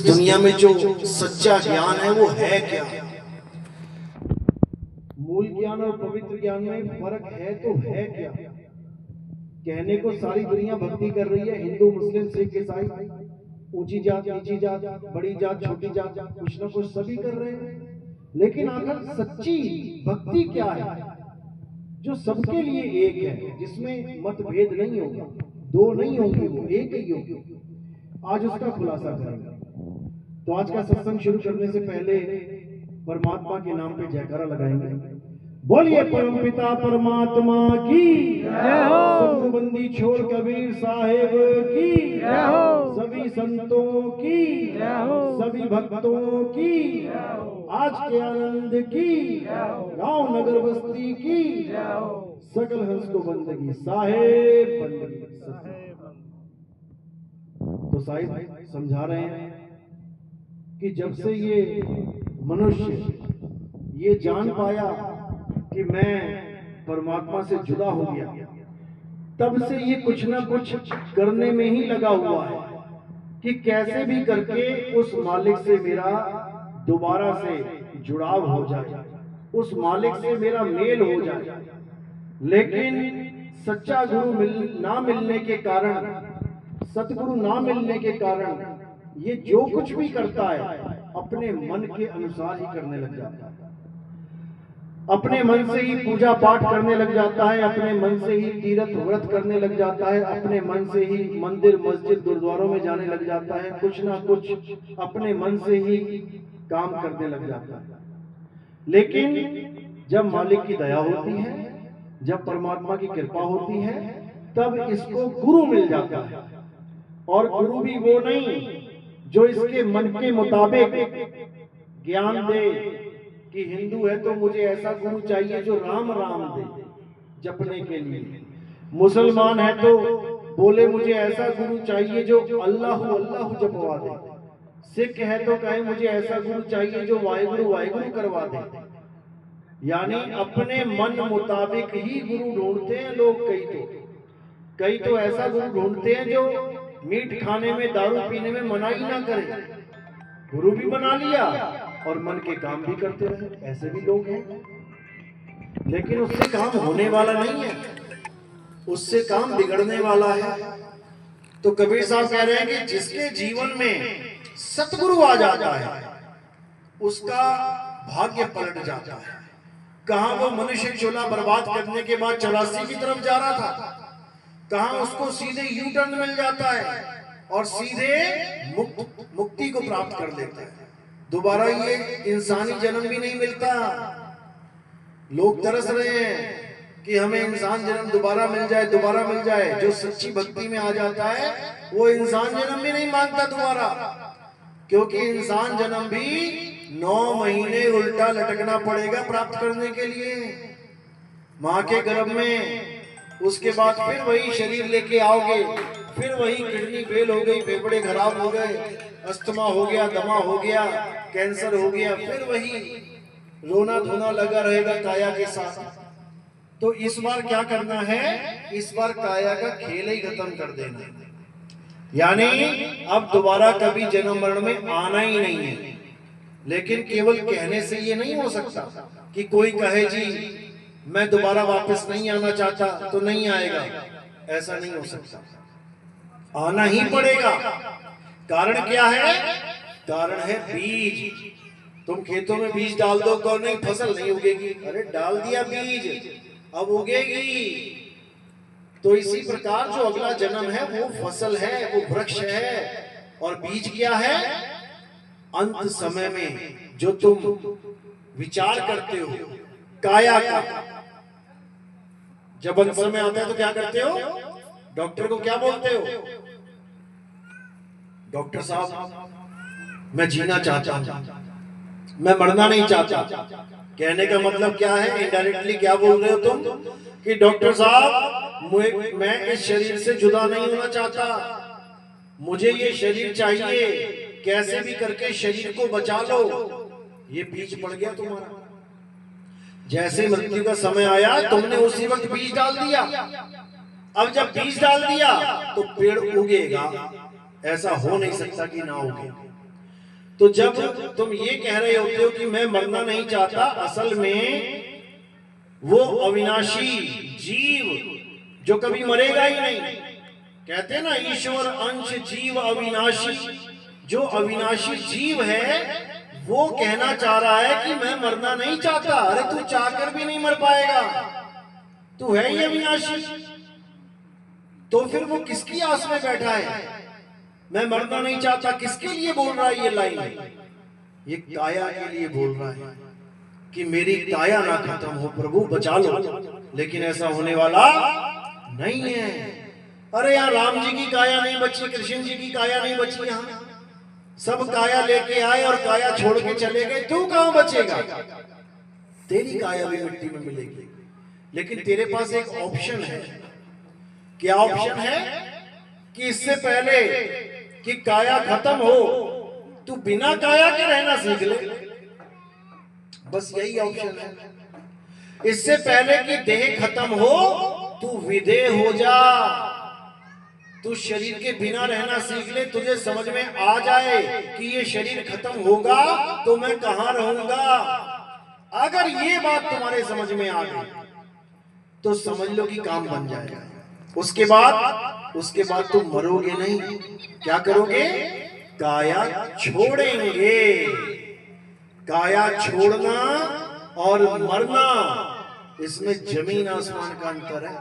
दुनिया में जो सच्चा ज्ञान है वो है क्या? मूल ज्ञान और पवित्र ज्ञान में फर्क है तो है क्या? कहने को सारी दुनिया भक्ति कर रही है, हिंदू मुस्लिम सिख ईसाई, ऊंची जात नीची जात, बड़ी जात छोटी जात, कुछ ना कुछ सभी कर रहे हैं। लेकिन आखिर सच्ची भक्ति क्या है जो सबके लिए एक है, जिसमें मतभेद नहीं होगा, दो नहीं होंगे, वो एक ही होंगे? आज उसका खुलासा करेंगे। तो आज का सत्संग शुरू करने से पहले परमात्मा के नाम पे जयकारा लगाएंगे। बोलिए परमपिता परमात्मा की जय हो। सतबंदी छोड़ कबीर साहेब की जय हो। सभी संतों की जय हो। सभी भक्तों की जय हो। आज के आनंद की जय हो। गांव नगर बस्ती की जय हो। सकल हंस को बंदगी साहेब बंदगी। तो साहिब समझा रहे हैं कि जब से ये मनुष्य ये जान पाया कि मैं परमात्मा से जुदा हो गया, तब से ये कुछ ना कुछ करने में ही लगा हुआ है कि कैसे भी करके उस मालिक से मेरा दोबारा से जुड़ाव हो जाए, उस मालिक से मेरा मेल हो जाए। लेकिन सच्चा गुरु ना मिलने के कारण, सतगुरु ना मिलने के कारण ये जो कुछ भी करता है अपने मन के अनुसार ही करने लग जाता है, अपने मन से ही पूजा पाठ करने लग जाता है, अपने मन से ही तीर्थ व्रत करने लग जाता है, अपने मन से ही मंदिर मस्जिद गुरुद्वारों में जाने लग जाता है, कुछ ना कुछ अपने मन से ही काम करने लग जाता है। लेकिन जब मालिक की दया होती है, जब परमात्मा की कृपा होती है, तब इसको गुरु मिल जाता है। और गुरु भी वो नहीं जो इसके मन के मुताबिक ज्ञान दे कि हिंदू है तो मुझे ऐसा गुरु चाहिए जो राम राम दे जपने के लिए, मुसलमान है तो बोले मुझे ऐसा गुरु चाहिए जो अल्लाह अल्लाह जपवा दे, सिख है तो कहे मुझे ऐसा गुरु चाहिए जो वाहिगुरु वाहिगुरु करवा दे। यानी अपने मन मुताबिक ही गुरु ढूंढते हैं लोग। कई तो ऐसा गुरु ढूंढते हैं जो मीठ खाने में दारू पीने में मनाही ना करे, गुरु भी बना लिया और मन के काम भी करते रहे, ऐसे भी लोग हैं। लेकिन उससे काम होने वाला नहीं है, उससे काम बिगड़ने वाला है। तो कबीर साहब कह रहे हैं कि जिसके जीवन में सतगुरु आ जाता है उसका भाग्य पलट जाता है। कहां वो मनुष्य चोला बर्बाद करने के बाद 84 की तरफ जा रहा था, कहां उसको सीधे यू टर्न मिल जाता है और सीधे मुक्ति को प्राप्त कर लेता है। दोबारा ये इंसानी जन्म भी नहीं मिलता। लोग तरस रहे हैं कि हमें इंसान जन्म दोबारा मिल जाए, दोबारा मिल जाए। जो सच्ची भक्ति में आ जाता है वो इंसान जन्म भी नहीं मांगता दोबारा, क्योंकि इंसान जन्म भी 9 महीने उल्टा लटकना पड़ेगा प्राप्त करने के लिए मां के गर्भ में। उसके बाद फिर वही शरीर लेके आओगे, फिर वही किडनी फेल हो गई, फेफड़े खराब हो गए, अस्थमा हो गया, दमा हो गया, कैंसर हो गया, फिर वही रोना धोना लगा रहेगा काया के साथ। तो इस बार क्या करना है, इस बार काया का खेल ही खत्म कर देना है। यानी अब दोबारा कभी जन्म मरण में आना ही नहीं है। लेकिन केवल कहने से ये नहीं हो सकता कि कोई कहे जी मैं दोबारा वापस नहीं आना चाहता तो नहीं आएगा, ऐसा नहीं हो सकता, आना ही पड़ेगा। कारण क्या है? कारण है बीज। तुम खेतों में बीज डाल दो तो नहीं, फसल नहीं उगेगी। अरे डाल दिया बीज, अब उगेगी। तो इसी प्रकार जो अगला जन्म है वो फसल है, वो वृक्ष है। और बीज क्या है? अंत समय में जो तुम विचार करते हो काया का, जब अंत समय आता है तो क्या करते हो? डॉक्टर को क्या बोलते हो? डॉक्टर साहब मैं जीना चाहता हूं, मैं मरना नहीं चाहता। कहने का मतलब क्या है? इनडायरेक्टली क्या बोल रहे हो तुम कि डॉक्टर साहब मैं इस शरीर से जुदा नहीं होना चाहता, मुझे ये शरीर चाहिए, कैसे भी करके शरीर को बचा लो। ये बीज पड़ गया तुम्हारा। जैसे मृत्यु का समय आया तुमने उसी वक्त बीज डाल दिया। अब जब बीज डाल दिया तो पेड़ उगेगा, ऐसा हो नहीं सकता कि ना उगे। तो जब तुम ये कह रहे होते हो कि मैं मरना नहीं चाहता, असल में वो अविनाशी जीव जो कभी मरेगा ही नहीं, कहते हैं ना ईश्वर अंश जीव अविनाशी, जो अविनाशी जीव है वो कहना चाह रहा है कि मैं मरना नहीं चाहता। अरे तू चाहकर भी नहीं मर पाएगा, तू है ही अविनाशी, तो फिर वो किसकी आस में बैठा है? मैं मरना नहीं चाहता किसके लिए बोल रहा है ये लाइन? ये काया के लिए बोल रहा है कि मेरी काया ना खत्म हो, प्रभु बचा लो। लेकिन ऐसा होने वाला नहीं है। अरे यहाँ राम जी की काया नहीं बची, कृष्ण जी की काया नहीं बची, यहाँ सब काया लेके आए और काया छोड़ के चले गए। तू कहां बचेगा? तेरी काया भी मिट्टी में मिलेगी। लेकिन तेरे पास एक ऑप्शन है। क्या ऑप्शन है? कि इससे पहले कि काया खत्म हो, तू बिना काया के रहना सीख ले। बस यही ऑप्शन है। इससे पहले कि देह खत्म हो, तू विदेह हो जा, तू शरीर के बिना रहना सीख ले। तुझे समझ में आ जाए कि ये शरीर खत्म होगा तो मैं कहां रहूंगा। अगर ये बात तुम्हारे समझ में आ गई तो समझ लो कि काम बन जाएगा। उसके बाद तुम मरोगे नहीं। क्या करोगे? काया छोड़ेंगे। काया छोड़ना और मरना, इसमें जमीन आसमान का अंतर है।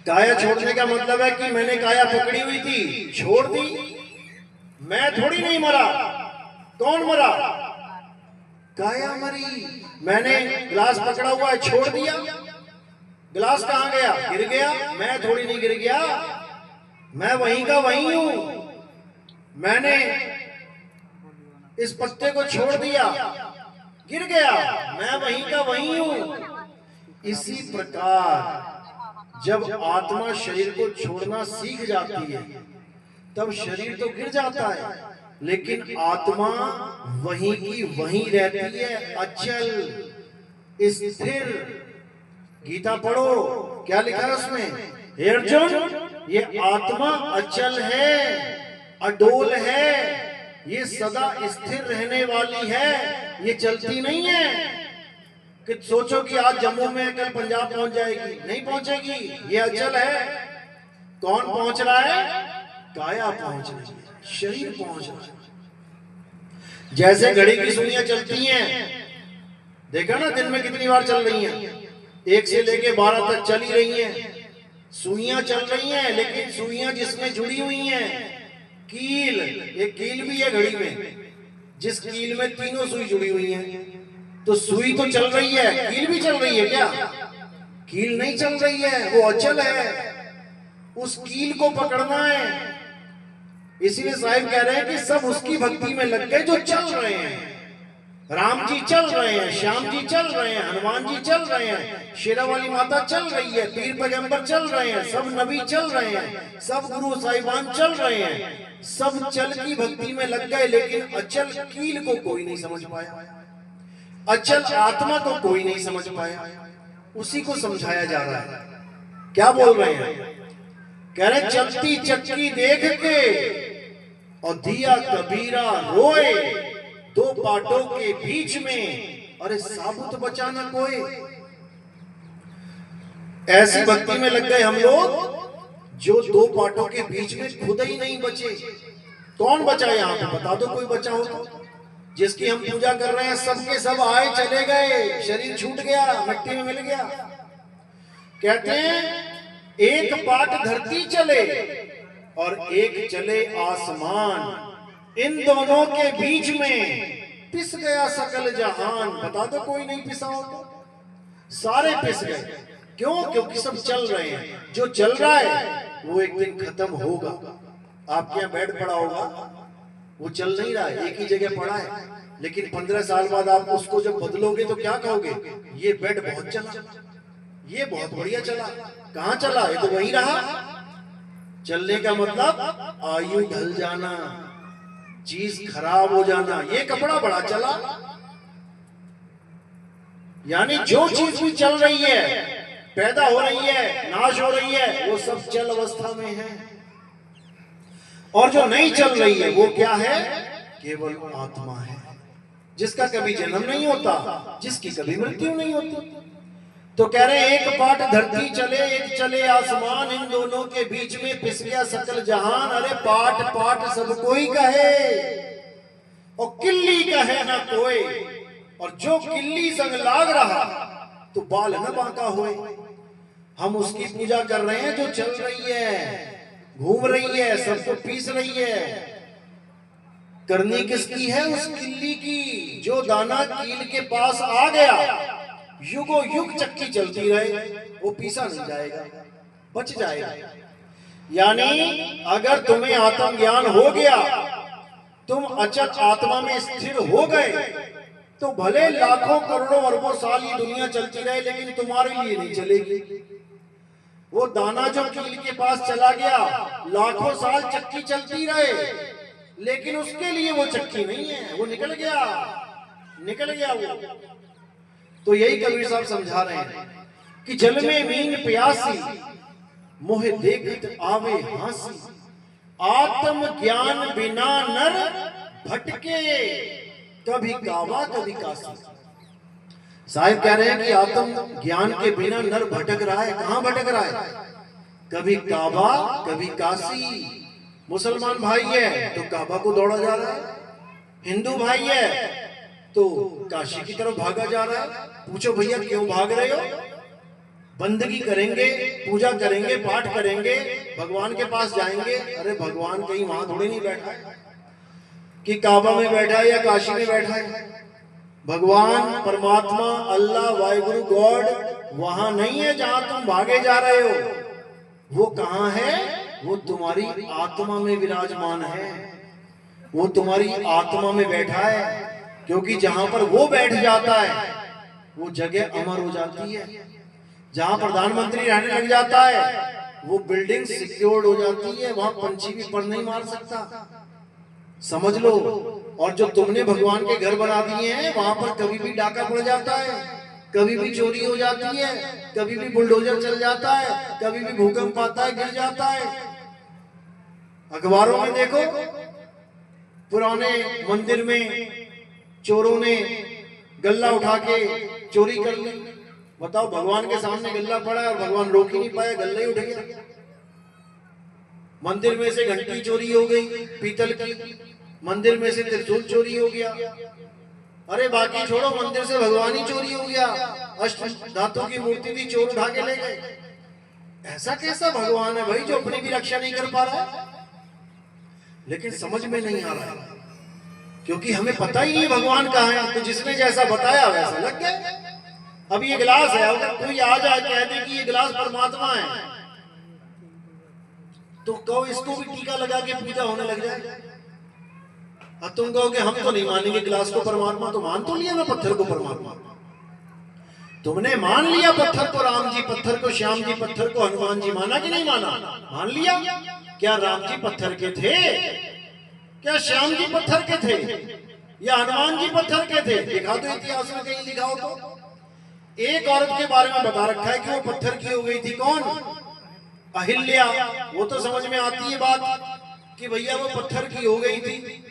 काया छोड़ने का मतलब है कि मैंने काया पकड़ी हुई थी, छोड़ दी, मैं थोड़ी नहीं मरा। कौन मरा? काया मरी। मैंने गिलास पकड़ा हुआ है, छोड़ दिया, गिलास कहां गया? गिर गया। मैं थोड़ी नहीं गिर गया, मैं वहीं का वहीं हूं। मैंने इस पत्ते को छोड़ दिया, गिर गया, मैं वहीं का वहीं हूं। इसी प्रकार जब आत्मा शरीर को छोड़ना सीख जाती है तब शरीर तो गिर जाता है, लेकिन आत्मा वहीं की वहीं रहती है, अचल स्थिर। गीता पढ़ो, क्या लिखा है उसमें? हे अर्जुन, ये आत्मा अचल है, अडोल है, ये सदा स्थिर रहने वाली है, ये चलती नहीं है कि सोचो कि आज जम्मू में कल पंजाब पहुंच जाएगी, नहीं पहुंचेगी। ये अचल है। कौन पहुंच रहा है? काया पहुंच रही है, शरीर पहुंच रहा है। जैसे घड़ी की सुइयां चलती हैं, देखा ना दिन में कितनी बार चल रही हैं? 1 से लेके 12 तक चली रही हैं, सुइयां चल रही हैं। लेकिन सुइयां जिसमें जुड़ी हुई हैं, कील, एक कील भी है घड़ी में, जिस कील में तीनों सुई जुड़ी हुई हैं, तो सुई तो चल रही है, कील भी चल रही है क्या? कील नहीं चल रही है, वो अचल है। उस कील को पकड़ना है। इसीलिए साहिब कह रहे हैं कि सब उसकी भक्ति में लग गए जो चल रहे हैं। राम जी चल रहे हैं, श्याम जी चल रहे हैं, हनुमान जी चल रहे हैं, शेरा वाली माता चल रही है, पीर पैगंबर चल रहे हैं, सब नबी चल रहे हैं, सब गुरु साहिबान चल रहे हैं। सब चल की भक्ति में लग गए, लेकिन अचल कील को कोई नहीं समझ पाया, अचल आत्मा को कोई नहीं समझ पाया। उसी को समझाया जा रहा है। क्या बोल रहे हैं? कह रहे चलती चक्की देख के और दिया कबीरा रोए, दो पाटों के बीच में, अरे साबुत बचा न कोई। ऐसी भक्ति में लग गए हम लोग जो दो पाटों के बीच में खुद ही नहीं बचे। कौन बचा यहाँ पे? बता दो कोई बचा हो तो। जिसकी हम पूजा कर रहे हैं सबके सब आए चले गए, शरीर छूट गया, मिट्टी में मिल गया। कहते हैं एक पाट धरती चले और एक चले आसमान, इन दोनों के बीच में पिस गया सकल जहान। बता दो कोई नहीं पिसा हो तो? सारे पिस गए। क्यों? क्योंकि सब चल रहे हैं। जो चल रहा है वो एक दिन खत्म होगा। आपके यहाँ बेड पड़ा होगा, वो चल नहीं रहा है, एक ही जगह पड़ा है, लेकिन 15 साल बाद आप उसको जब बदलोगे तो क्या कहोगे? ये बेड बहुत चला, ये बहुत बढ़िया चला। कहाँ चला? ये तो वहीं रहा। चलने का मतलब आयु ढल जाना, चीज खराब हो जाना। ये कपड़ा बड़ा चला, यानी जो चीज भी चल रही है, पैदा हो रही है, नाश हो रही है, वो सब चल अवस्था में है। और जो नहीं चल रही है वो क्या है? केवल आत्मा है, जिसका कभी जन्म नहीं होता, जिसकी कभी मृत्यु नहीं होती। तो कह रहे हैं एक पाट धरती चले एक चले आसमान, इन दोनों के बीच में पिस गया सकल जहान। अरे पाट पाट सब कोई कहे और किल्ली कहे ना कोई, और जो किल्ली संग लाग रहा तो बाल न बांका होए। हम उसकी पूजा कर रहे हैं जो चल रही है, घूम रही है, सबको पीस रही है। करनी किसकी है? उस किल्ली की, जो दाना कील के पास आ गया, युगो युग चक्की चलती रहे, वो पीसा नहीं जाएगा, बच जाएगा। यानी अगर तुम्हें आत्मज्ञान हो गया, तुम अचल आत्मा में स्थिर हो गए, तो भले लाखों करोड़ों अरबों साल ये दुनिया चलती रहे, लेकिन तुम्हारे लिए नहीं चलेगी। वो दाना जो कील के पास चला गया, लाखों साल चक्की चलती रहे, लेकिन उसके लिए वो चक्की नहीं है, वो निकल गया वो। तो यही कबीर साहब समझा रहे हैं कि जल में मीन प्यासी, मोह देखत आवे हासी, आत्म ज्ञान बिना नर भटके, कभी कावा कभी काशी। साहिब कह रहे हैं कि आत्म ज्ञान के बिना नर भटक रहा है। कहां भटक रहा है? कभी काबा कभी काशी। मुसलमान भाई है तो काबा को दौड़ा जा रहा है, हिंदू भाई है तो काशी की तरफ भागा जा रहा है। पूछो भैया क्यों भाग रहे हो? बंदगी करेंगे, पूजा करेंगे, पाठ करेंगे, भगवान के पास जाएंगे। अरे भगवान कहीं वहां थोड़ी नहीं बैठा है कि काबा में बैठा है या काशी में बैठा है। भगवान परमात्मा अल्लाह वाहिगुरु गॉड वहां नहीं है जहां तुम भागे जा रहे हो। वो कहां है? वो तुम्हारी आत्मा में विराजमान है, वो तुम्हारी आत्मा में बैठा है। क्योंकि जहां पर वो बैठ जाता है वो जगह अमर हो जाती है। जहां प्रधानमंत्री रहने लग जाता है वो बिल्डिंग सिक्योर्ड हो जाती है, वहां पंछी भी पर नहीं मार सकता, समझ लो। और जो तुमने भगवान के घर बना दिए हैं वहां पर कभी भी डाका पड़ जाता है, कभी भी चोरी हो जाती है, कभी भी बुलडोजर चल जाता है, कभी भी भूकंप आता है, गिर जाता है। अखबारों में देखो, पुराने मंदिर में चोरों ने गल्ला उठा के चोरी कर ली। बताओ, भगवान के सामने गल्ला पड़ा है और भगवान रोक ही नहीं पाए, गल्ला ही उठ गया। मंदिर में से घंटी चोरी हो गई पीतल की, मंदिर में से त्रिशूल चोरी हो गया। अरे बाकी छोड़ो, मंदिर से भगवान ही चोरी हो गया। अष्ट धातु की मूर्ति थी, चोर उठा के ले गए। ऐसा कैसा भगवान है भाई जो अपनी भी रक्षा नहीं कर पा रहा है? लेकिन समझ में नहीं आ रहा है क्योंकि हमें पता ही नहीं भगवान कहाँ है। तो जिसने जैसा बताया वैसा लग गया। अब ये गिलास है, अगर कोई आ जाए कह दे कि ये गिलास परमात्मा है, तो कहो इसको भी टीका लगा के पूजा होने लग जाए। अब तुम कहोगे हम तो नहीं मानेंगे गिलास को परमात्मा। तो मान तो लिया ना पत्थर को परमात्मा। तुमने मान लिया पत्थर को राम जी, पत्थर को श्याम जी, पत्थर को हनुमान जी, माना कि नहीं माना? मान लिया। क्या राम जी पत्थर के थे? क्या श्याम जी पत्थर के थे? या हनुमान जी पत्थर के थे? दिखा दो इतिहास में कहीं लिखा हो तो। एक औरत के बारे में बता रखा है कि वो पत्थर की हो गई थी। कौन? अहिल्या। वो तो समझ में आती है बात कि भैया वो पत्थर की हो गई थी,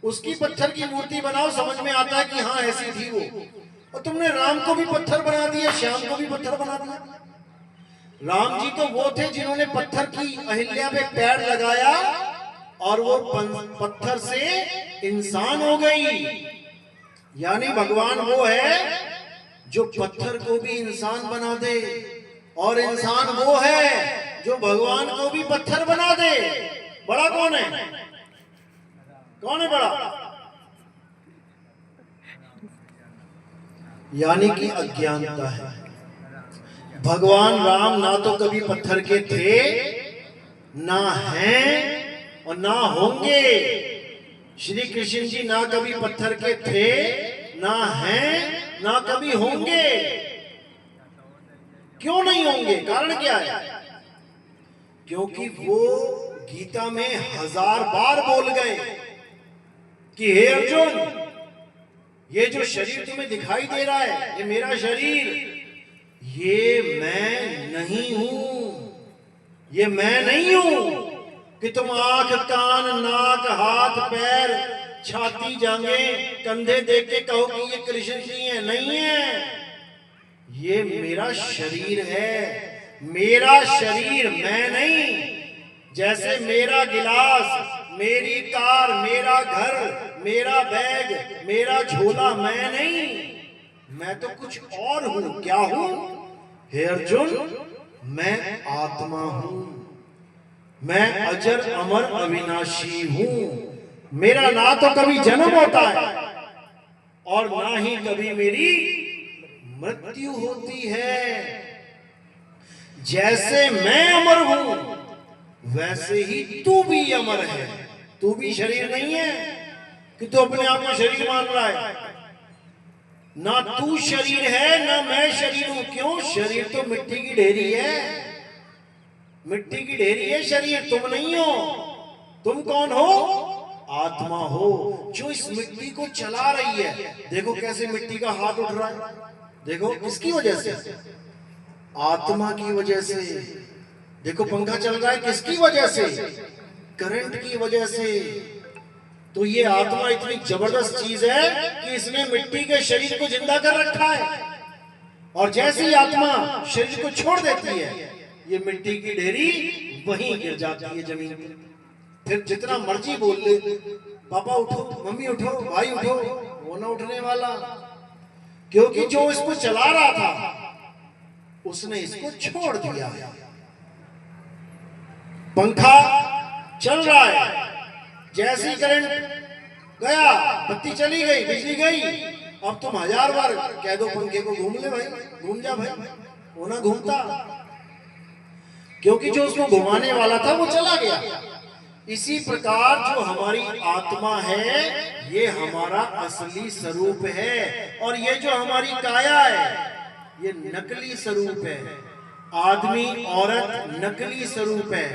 उसकी पत्थर की मूर्ति बनाओ, समझ में आता है कि हाँ ऐसी थी वो। और तुमने राम को भी पत्थर बना दिया, श्याम को भी पत्थर बना दिया। राम जी तो वो थे जिन्होंने पत्थर की अहिल्या पे पैर लगाया और वो पत्थर से इंसान हो गई। यानी भगवान वो है जो पत्थर को भी इंसान बना दे, और इंसान वो है जो भगवान को भी पत्थर बना दे। बड़ा कौन है? कौन है बड़ा? यानी कि अज्ञानता है। भगवान राम ना तो कभी पत्थर के थे, ना हैं और ना होंगे। श्री कृष्ण जी ना कभी पत्थर के थे, ना हैं, ना कभी होंगे। क्यों नहीं होंगे? कारण क्या है? क्योंकि वो गीता में 1000 बार बोल गए कि हे अर्जुन, ये जो शरीर तुम्हें दिखाई दे रहा है, ये मेरा शरीर, ये मैं नहीं हूं। ये मैं नहीं हूं कि तुम आंख, कान, नाक, हाथ, पैर छाती जांगे कंधे देख के कहो कि ये कृष्ण जी हैं, नहीं है। ये मेरा शरीर है, मेरा शरीर, मैं नहीं। जैसे मेरा गिलास, मेरी कार, मेरा घर, मेरा बैग, मेरा झोला मैं नहीं, मैं तो कुछ और हूं। क्या हूं? हे अर्जुन, मैं आत्मा हूं, मैं अजर अमर अविनाशी हूं। मेरा ना तो कभी जन्म होता है और ना ही कभी मेरी मृत्यु होती है। जैसे मैं अमर हूं वैसे ही तू भी अमर है। तू भी शरीर नहीं है कि तू अपने आप को शरीर मान रहा है। ना तू शरीर है ना मैं शरीर हूं। क्यों? शरीर तो मिट्टी की ढेरी है, मिट्टी की ढेरी है शरीर, तुम नहीं हो। तुम कौन हो? आत्मा हो, जो इस मिट्टी को चला रही है। देखो कैसे मिट्टी का हाथ उठ रहा है, देखो किसकी वजह से? आत्मा की वजह से। देखो पंखा चल रहा है किसकी वजह से? करंट की वजह से। तो ये आत्मा इतनी जबरदस्त चीज है कि इसने मिट्टी के शरीर को जिंदा कर रखा है, और जैसे ही आत्मा शरीर को छोड़ देती है, ये मिट्टी की ढेरी वहीं गिर जाती है जमीन पर। फिर जितना मर्जी बोल ले, पापा उठो, मम्मी उठो, भाई उठो, वो ना उठने वाला। क्योंकि जो इसको चला रहा था उसने इसको छोड़ दिया। पंखा चल रहा है, जैसे ही करंट गया, बत्ती चली गई, बिजली गई, अब तुम 1000 बार कह दो पंखे को घूम ले भाई, घूम जा भाई, वो ना घूमता। क्योंकि जो उसको घुमाने वाला था वो चला गया। इसी प्रकार जो हमारी आत्मा है ये हमारा असली स्वरूप है, और ये जो हमारी काया है ये नकली स्वरूप है। आदमी औरत नकली स्वरूप है,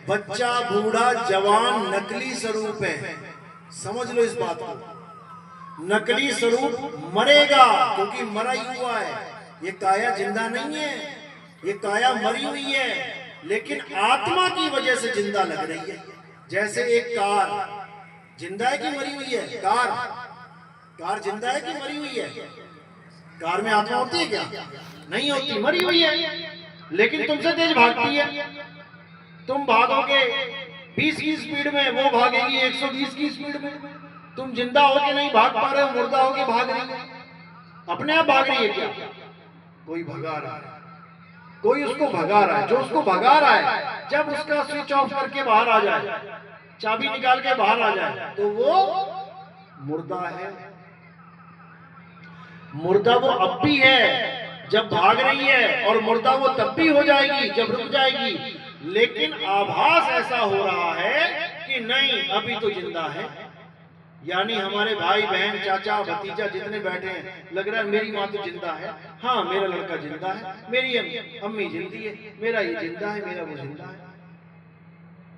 बच्चा बूढ़ा जवान नकली स्वरूप है। समझ लो इस बात को। नकली स्वरूप मरेगा क्योंकि मरा ही हुआ है। ये काया जिंदा नहीं है, ये काया मरी हुई है, लेकिन आत्मा की वजह से जिंदा लग रही है। जैसे एक कार जिंदा है कि मरी हुई है? कार जिंदा है कि मरी हुई है? कार में आत्मा होती है क्या? नहीं होती, मरी हुई है। लेकिन तुमसे तेज भागती है। तुम भागोगे 20 की स्पीड में, वो भागेगी 120 की स्पीड में। तुम जिंदा होके नहीं भाग पा रहे हो, मुर्दा होके भाग रही है। अपने आप भाग रही है क्या? कोई भगा रहा है, कोई उसको भगा रहा है। जो उसको भगा रहा है, जब उसका स्विच ऑफ करके बाहर आ जाए, चाबी निकाल के बाहर आ जाए, तो वो मुर्दा है। मुर्दा वो अब भी है जब भाग रही है, और मुर्दा वो तब भी हो जाएगी जब रुक जाएगी। लेकिन आभास ऐसा हो रहा है कि नहीं, अभी तो जिंदा है। यानी हमारे भाई बहन चाचा भतीजा जितने बैठे हैं, लग रहा है मेरी माँ तो जिंदा है, हाँ मेरा लड़का जिंदा है, मेरी अम्मी जिंदी है, मेरा ये जिंदा है, मेरा वो जिंदा है।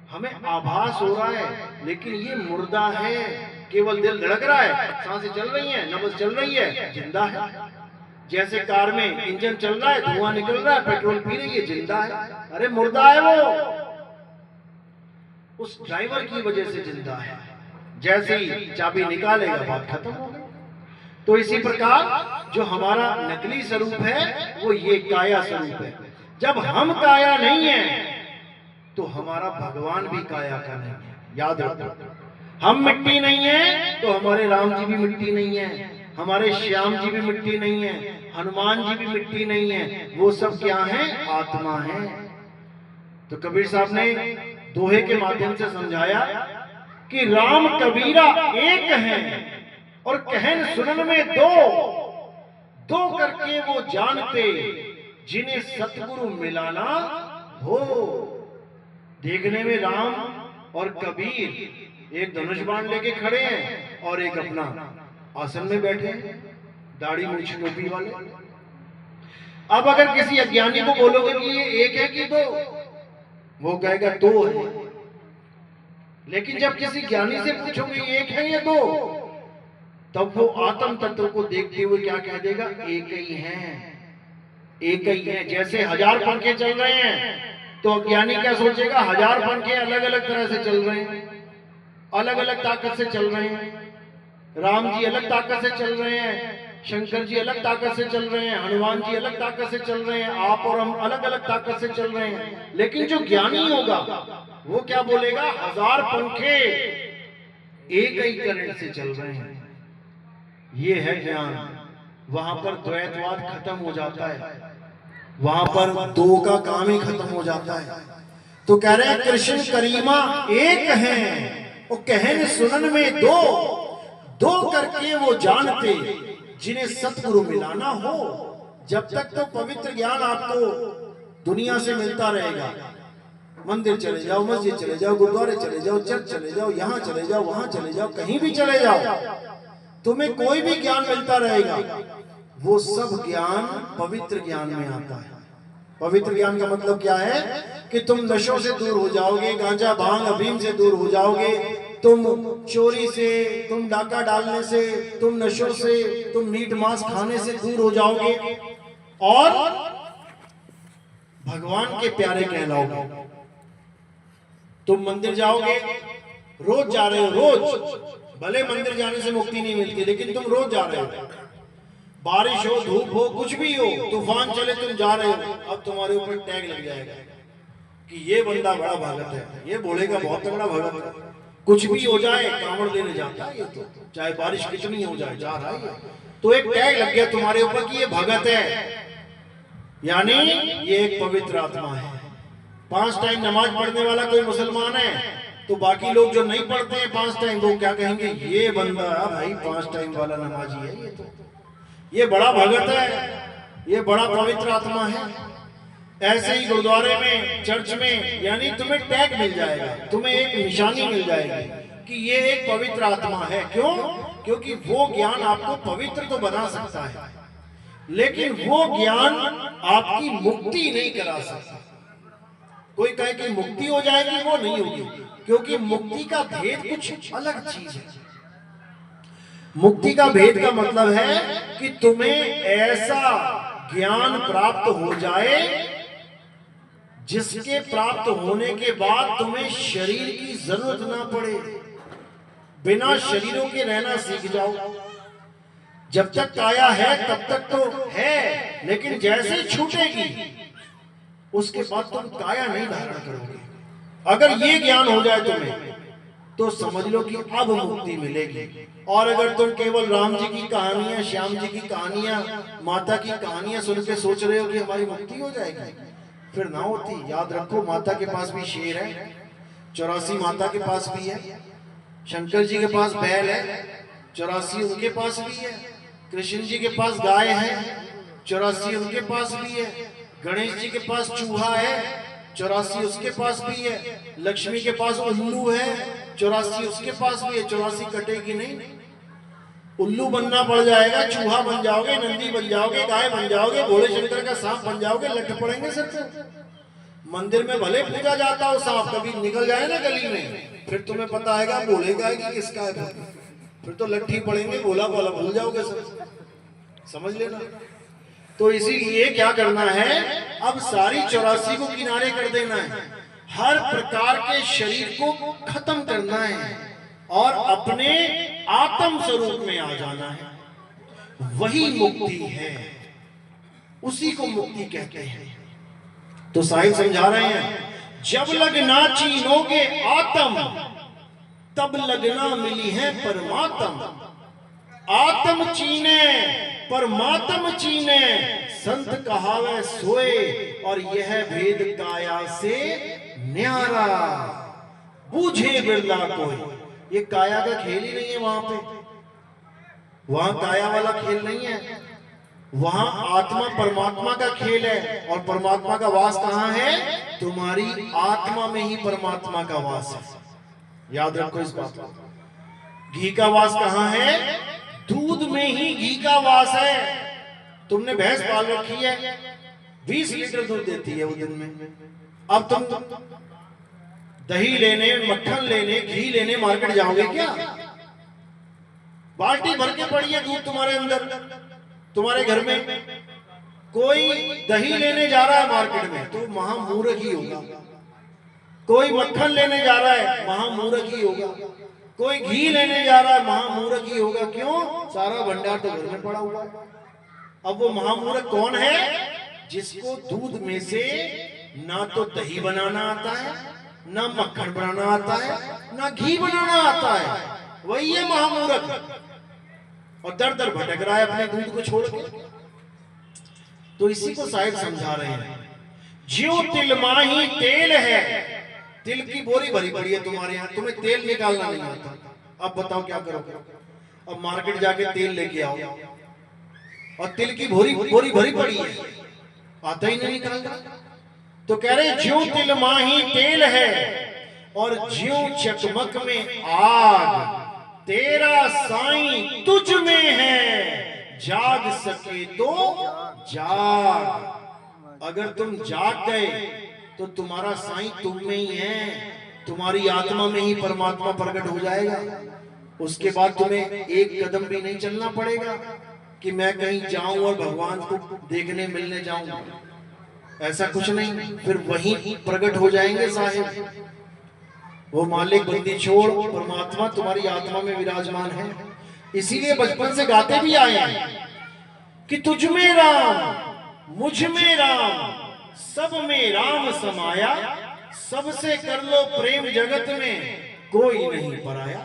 हमें आभास हो रहा है, लेकिन ये मुर्दा है। केवल दिल धड़क रहा है, सांसें चल रही हैं, नब्ज चल रही है, जिंदा है। जैसे कार में इंजन चल रहा है, धुआं निकल रहा है, पेट्रोल पी रही है, जिंदा है। अरे मुर्दा है वो, उस ड्राइवर की वजह से जिंदा है। जैसे ही चाबी निकालेगा बात खत्म हो गई। तो इसी प्रकार जो हमारा नकली स्वरूप है वो ये काया स्वरूप है। जब हम काया नहीं है तो हमारा भगवान भी काया का नहीं है। याद रखो, हम मिट्टी नहीं है तो हमारे राम जी भी मिट्टी नहीं है, हमारे श्याम जी भी मिट्टी नहीं है, हनुमान जी भी मिट्टी नहीं है। वो सब क्या है? आत्मा है। तो कबीर साहब ने दोहे के माध्यम से समझाया कि राम कबीरा एक हैं और कहन सुनन में दो, दो करके वो जानते जिन्हें सतगुरु मिलाना हो। देखने में राम और कबीर एक धनुष बाण लेके खड़े हैं और एक अपना आसन में बैठे हैं, दाढ़ी मूंछ टोपी वाले। अब अगर किसी अज्ञानी को बोलोगे कि ये एक है कि दो, वो कहेगा दो है। लेकिन जब किसी ज्ञानी से पूछोगे एक है या दो, तब वो आत्म तत्व को देखते हुए क्या कह देगा? एक ही है, एक ही है। जैसे 1000 पंखे चल रहे हैं तो अज्ञानी क्या सोचेगा? 1000 पंखे अलग अलग तरह से चल रहे हैं, अलग अलग ताकत से चल रहे हैं। राम जी अलग ताकत से चल रहे हैं, शंकर जी अलग ताकत से चल रहे हैं, हनुमान जी अलग ताकत से चल रहे हैं, आप और हम अलग अलग ताकत से चल रहे हैं। लेकिन जो ज्ञानी होगा वो क्या बोलेगा, हजार पंखे एक ही करंट से चल रहे हैं, ये है ज्ञान। वहां पर द्वैतवाद खत्म हो जाता है, वहां पर दो का काम ही खत्म हो जाता है। तो कह रहे हैं कृष्ण करीमा एक हैं, वो कहन सुनन में दो, दो करके वो जानते जिन्हें सतगुरु मिलाना हो। जब तक तो पवित्र ज्ञान आपको दुनिया से मिलता रहेगा, मंदिर चले जाओ, मस्जिद चले जाओ, गुरुद्वारे चले जाओ, चर्च चले जाओ, यहाँ चले जाओ, वहां चले जाओ, कहीं भी चले जाओ, तुम्हें कोई भी ज्ञान मिलता रहेगा, वो सब ज्ञान पवित्र ज्ञान में आता है। पवित्र ज्ञान का मतलब क्या है कि तुम नशों से दूर हो जाओगे, गांजा भांग अफीम से दूर हो जाओगे, तुम चोरी से, तुम डाका डालने से, तुम नशों से, तुम मीट मांस खाने से दूर हो जाओगे और भगवान के प्यारे कहलाओगे। तुम मंदिर जाओगे, रोज जा रहे हो, रोज, भले मंदिर जाने से मुक्ति नहीं मिलती लेकिन तुम रोज जा रहे हो, बारिश हो, धूप हो, कुछ भी हो, तूफान चले, तुम जा रहे हो, अब तुम्हारे ऊपर टैग लग जाएगा कि ये बंदा बड़ा भगत है, ये बोलेगा बहुत तगड़ा भगत है, कुछ भी हो जाए कांवड़ लेने जाता है ये, तो चाहे बारिश कितनी हो जाए जा रहा है। तो एक टैग लग गया तुम्हारे ऊपर कि ये भगत है, यानी ये एक पवित्र आत्मा है। 5 टाइम नमाज पढ़ने वाला कोई मुसलमान है तो बाकी लोग जो नहीं पढ़ते हैं 5 टाइम, वो क्या कहेंगे, ये बंदा भाई 5 टाइम वाला नमाजी है, ये बड़ा भगत है, ये बड़ा पवित्र आत्मा है। ऐसे ही गुरुद्वारे में, चर्च में, यानी तुम्हें टैग मिल जाएगा, तुम्हें एक निशानी मिल जाएगी कि ये एक पवित्र आत्मा है। क्यों? क्योंकि वो ज्ञान आपको पवित्र तो बना सकता है लेकिन वो ज्ञान आपकी मुक्ति नहीं करा सकता। कोई कहे कि मुक्ति हो जाएगी, वो नहीं होगी, क्योंकि मुक्ति का भेद कुछ अलग चीज है। मुक्ति का भेद का मतलब है कि तुम्हें ऐसा ज्ञान प्राप्त हो जाए जिसके प्राप्त होने के बाद तुम्हें शरीर की जरूरत ना पड़े, बिना शरीरों के रहना सीख जाओ। जब तक काया है तब तक तो है, लेकिन जैसे छूटेगी उसके बाद तुम काया नहीं धारण करोगे। अगर ये ज्ञान हो जाए तुम्हें तो समझ लो कि अब मुक्ति मिलेगी। और अगर तुम केवल राम जी की कहानियां, श्याम जी की कहानियां, माता की कहानियां सुन के सोच रहे हो कि हमारी मुक्ति हो जाएगी, फिर ना होती। याद रखो, माता के पास भी शेर है, 84 माता के पास भी है, शंकर जी के पास बैल है, 84 उनके पास भी है, कृष्ण जी के पास गाय है, 84 उनके पास भी है, गणेश जी के पास चूहा है, 84 उसके पास भी है, लक्ष्मी के पास उल्लू है, 84 उसके पास भी है। 84 कटेगी नहीं, उल्लू बनना पड़ जाएगा, चूहा बन जाओगे, नंदी बन जाओगे, गाय बन जाओगे, भोले शंकर का सांप बन जाओगे, लट पड़ेंगे सर से। मंदिर में भले पूजा जाता हो सांप, कभी निकल जाए ना गली में, फिर तुम्हें पता आएगा भोले का है कि किसका है, फिर तो लट्ठी पड़ेंगे, भोला भोला भूल जाओगे सर, समझ लेना। तो इसीलिए क्या करना है, अब सारी 84 को किनारे कर देना है, हर प्रकार के शरीर को खत्म करना है और अपने आत्म स्वरूप में आ जाना है। वही मुक्ति है, उसी को मुक्ति कहते हैं। तो साहिब समझा रहे हैं, जब लगना चीनोगे आत्म तब लगना मिली है परमात्म। आत्म चीने परमात्म चीने, संत कहावे सोए, और यह भेद काया से न्यारा, बूझे बिरला कोई। ये काया का खेल ही नहीं है वहां पे, वहां काया वाला खेल नहीं है, वहां आत्मा परमात्मा का खेल है। और परमात्मा का वास कहां है? तुम्हारी आत्मा में ही परमात्मा का वास है, याद रखो इस बात को। घी का वास कहां है? दूध में ही घी का वास है। तुमने भैंस पाल रखी है, 20 लीटर दूध देती है वो दिन में। अब तुम दही लेने, मक्खन लेने, घी लेने मार्केट जाओगे क्या? बाल्टी भर के पड़ी है दूध तुम्हारे अंदर, तुम्हारे घर में। कोई दही लेने जा रहा है मार्केट में तो महामूर्ख ही होगा, कोई मक्खन लेने जा रहा है महामूर्ख ही होगा। कोई घी लेने जा रहा है, महामूर्ख ही होगा। क्यों? सारा भंडार तो घर में पड़ा हुआ है। अब वो महामूर्ख कौन है? जिसको दूध में से ना तो दही बनाना आता है, ना मक्खन बनाना आता है, ना घी बनाना आता है। वही है महामूर्ख, और दर दर भटक रहा है अपने दूध को छोड़ के। तो इसी को साहिब समझा रहे हैं, ज्यों तिल माही तेल है। तिल की बोरी भरी पड़ी है तुम्हारे यहाँ, तुम्हें तेल निकालना नहीं आता। अब बताओ क्या करोगे? अब मार्केट जाके तेल लेके आओ, और तिल की बोरी भरी पड़ी है, आता ही नहीं निकालना। तो कह रहे ज्यों तिल माही तेल है, और ज्यों चकमक में आग, तेरा साईं तुझ में है, जाग सके तो जाग। अगर तुम जाग गए तो तुम्हारा साईं तुम में ही है, तुम्हारी आत्मा में ही परमात्मा प्रकट हो जाएगा। उसके बाद तुम्हें एक कदम भी नहीं चलना पड़ेगा कि मैं कहीं जाऊं और भगवान को देखने मिलने जाऊं। ऐसा कुछ नहीं, फिर वहीं प्रकट हो जाएंगे साहिब। वो मालिक बंदी छोड़, परमात्मा तुम्हारी आत्मा में विराजमान है। इसीलिए बचपन से गाते भी आए हैं कि तुझ में राम, मुझ में राम, सब में राम समाया, सबसे कर लो प्रेम जगत में कोई नहीं पराया।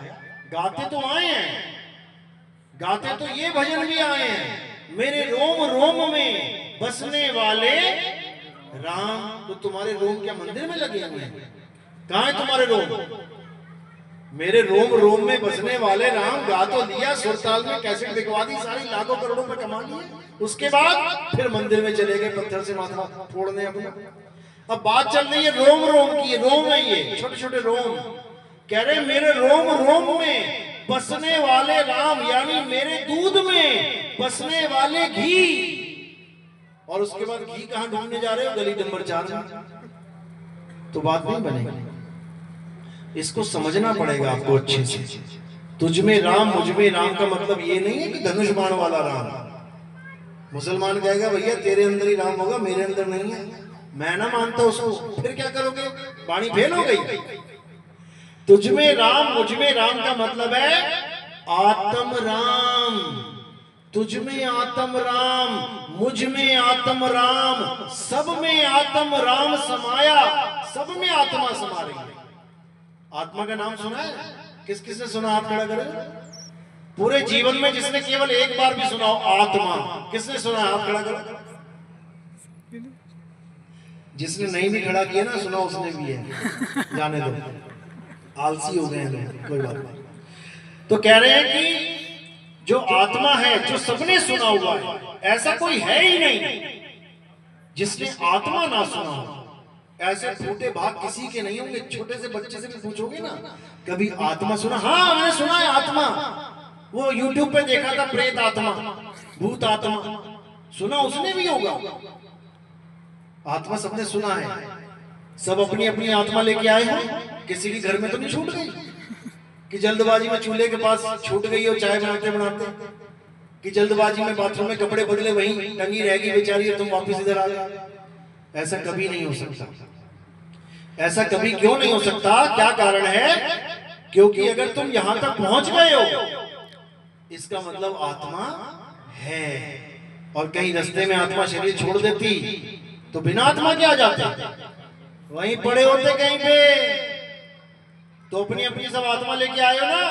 गाते तो आए हैं, गाते तो ये भजन भी आए हैं, मेरे रोम रोम में बसने वाले राम। तो तुम्हारे रोम क्या मंदिर में लगे हुए हैं? कहाँ है तुम्हारे रोम? मेरे रोम रोम में बसने वाले राम गा तो दिया, सुरताल में कैसेट बिकवा दी, सारी लाखों करोड़ों में कमा लिए। उसके बाद फिर मंदिर में चले गए पत्थर से माथा फोड़ने अपना। अब बात चल रही है रोम रोम की, रोम है ये छोटे छोटे रोम। कह रहे मेरे रोम रोम में बसने वाले राम, यानी मेरे दूध में बसने वाले घी। और उसके बाद घी कहां ढूंढने जा रहे हो? गली नंबर 4 में। तो बात नहीं बनेगी, इसको समझना पड़ेगा आपको अच्छे से। तुझ में राम, मुझ में राम का मतलब ये नहीं है कि धनुष बाण वाला राम। मुसलमान कहेगा भैया तेरे अंदर ही राम होगा, मेरे अंदर नहीं है। मैं ना मानता उसको, फिर क्या करोगे? वाणी फेल हो गई। तुझ में राम, मुझ में राम का मतलब है आत्म राम। तुझ में आत्म राम, मुझ में आत्म राम, सब में आत्म राम समाया। सब में आत्मा समा रही है। आत्मा का नाम सुना है? किस किसने सुना? हाथ खड़ा करें। पूरे जीवन में जिसने केवल एक बार भी सुना हो आत्मा, किसने सुना? हाथ खड़ा करो। जिसने नहीं भी खड़ा किया ना, सुना उसने भी है। जाने दो, आलसी हो गए हैं, कोई बात नहीं। तो कह रहे हैं कि जो आत्मा है, जो सबने सुना हुआ है, ऐसा कोई है ही नहीं जिसने आत्मा ना सुना हो। ऐसे छोटे भाग किसी के नहीं होंगे। छोटे से बच्चे से भी पूछोगे ना, कभी आत्मा सुना? हाँ मैंने सुना है आत्मा, वो YouTube पे देखा था, प्रेत आत्मा, भूत आत्मा, सुना उसने भी होगा। आत्मा सबने सुना है, सब अपनी अपनी आत्मा लेके आए हैं। किसी के घर में तो नहीं छूट गई कि जल्दबाजी में चूल्हे के पास छूट गई हो चाय बनाते बनाते, कि जल्दबाजी में बाथरूम में कपड़े बदले वहीं टंगी रहेगी बेचारी और तुम वापस इधर आ गए। ऐसा कभी नहीं हो सकता। ऐसा कभी क्यों नहीं हो सकता? क्या कारण है? क्योंकि अगर तुम यहां तक पहुंच गए हो, इसका मतलब आत्मा है। और कहीं रास्ते में आत्मा शरीर छोड़ देती तो बिना आत्मा के आ जाते, वहीं पड़े होते कहीं पे। तो अपनी अपनी सब आत्मा लेके आए हो ना,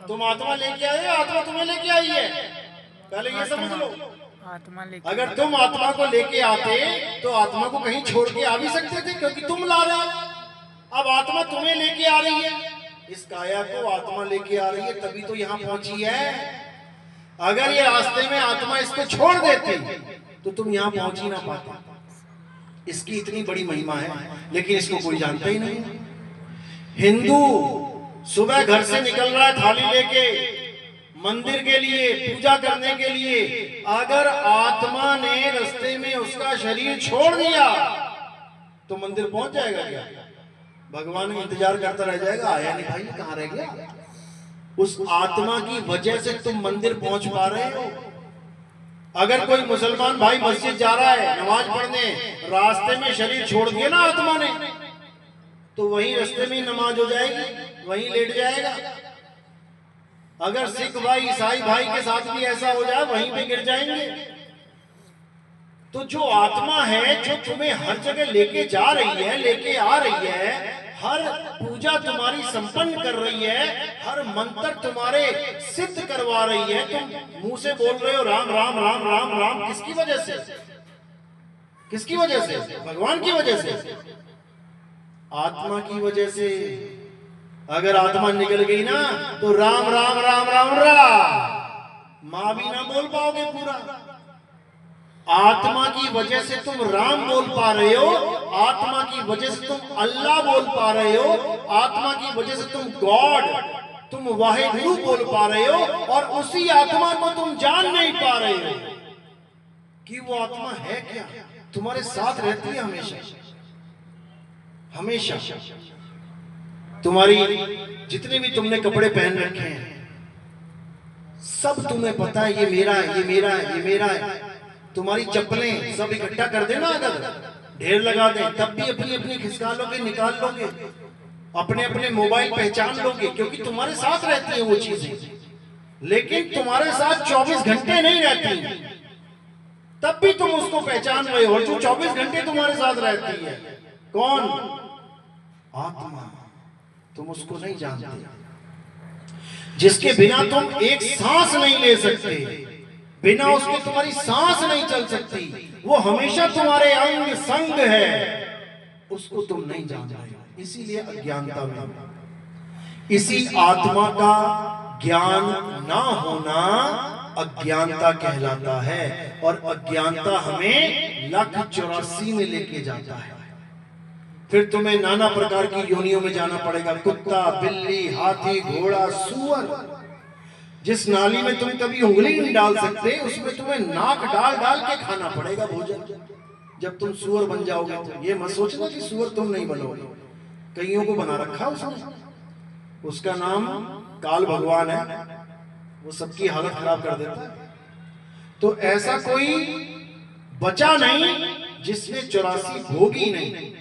तुम आत्मा लेके आए हो, आत्मा तुम्हें लेके आई है। पहले ये समझ लो। आत्मा लेके, अगर तुम आत्मा को लेके आते तो आत्मा को कहीं छोड़ के आ भी सकते थे, क्योंकि तुम ला रहे हो। अब आत्मा तुम्हें लेके आ रही है, इस काया को आत्मा लेके आ रही है, तभी तो यहाँ पहुंची है। अगर ये रास्ते में आत्मा इसको छोड़ देती तो तुम यहाँ पहुंच ही ना पाते। इसकी इतनी बड़ी महिमा है, लेकिन इसको कोई जानता ही नहीं। हिंदू सुबह घर से निकल रहा है थाली लेके मंदिर के लिए, पूजा करने के लिए। अगर आत्मा ने रास्ते में उसका शरीर छोड़ दिया तो मंदिर पहुंच जाएगा क्या? भगवान इंतजार करता रह जाएगा, आया नहीं भाई, कहां रह गया? उस आत्मा की वजह से तुम मंदिर पहुंच पा रहे हो। अगर कोई मुसलमान भाई मस्जिद जा रहा है नमाज पढ़ने, रास्ते में शरीर छोड़ दिया ना आत्मा ने, तो वहीं रास्ते में ही नमाज हो जाएगी, वहीं लेट जाएगा। अगर सिख भाई ईसाई भाई के साथ भी ऐसा हो जाए वहीं पे गिर जाएंगे। तो जो आत्मा है जो तुम्हें हर जगह लेके जा रही है, लेके आ रही है, हर पूजा तुम्हारी संपन्न कर रही है, हर मंत्र तुम्हारे सिद्ध करवा रही है, तुम मुंह से बोल रहे हो राम राम राम राम राम, किसकी वजह से? किसकी वजह से? भगवान की वजह से, आत्मा की वजह से। अगर आत्मा निकल गई ना तो राम राम राम राम राम मां भी ना बोल पाओगे पूरा। आत्मा की वजह से तुम राम बोल पा रहे हो, आत्मा की वजह से तुम अल्लाह बोल पा रहे हो, आत्मा की वजह से तुम गॉड, तुम वाहिगुरु बोल पा रहे हो, और उसी आत्मा को तुम जान नहीं पा रहे हो कि वो आत्मा है क्या। तुम्हारे साथ रहती है हमेशा हमेशा। तुम्हारी जितने भी तुमने कपड़े पहन रखे हैं सब तुम्हें पता है ये मेरा है, ये मेरा है, ये मेरा है। तुम्हारी चप्पलें सब इकट्ठा कर देना, अगर ढेर लगा दें तब भी अपनी अपनी खिसका लोगे, निकाल लोगे, अपने अपने मोबाइल पहचान लोगे, क्योंकि तुम्हारे साथ रहती है वो चीजें। लेकिन तुम्हारे साथ 24 घंटे नहीं रहती, तब भी तुम उसको पहचान रहे हो। और जो 24 घंटे तुम्हारे साथ रहती है कौन? आत्मा। तुम उसको नहीं जानते, जिसके बिना तुम एक सांस नहीं ले सकते, बिना उसके तुम्हारी सांस नहीं चल सकती, वो हमेशा तुम्हारे अंग संग है, उसको तुम नहीं जान रहे। इसीलिए अज्ञानता में, इसी आत्मा का ज्ञान ना होना अज्ञानता कहलाता है। और अज्ञानता हमें 1,84 में लेके जाता है। फिर तुम्हें नाना प्रकार की योनियों में जाना पड़ेगा, कुत्ता, बिल्ली, हाथी, घोड़ा, सुअर। जिस नाली में तुम कभी उंगली नहीं डाल सकते, उसमें तुम्हें नाक डाल डाल के खाना पड़ेगा भोजन। जब तुम सुअर बन जाओगे तो ये मत सोचना कि सुअर तुम नहीं बनोगे, कईयों को बना रखा उसने, उसका नाम काल भगवान है, वो सबकी हालत खराब कर देता है। तो ऐसा कोई बचा नहीं जिसने 84 भोगी नहीं।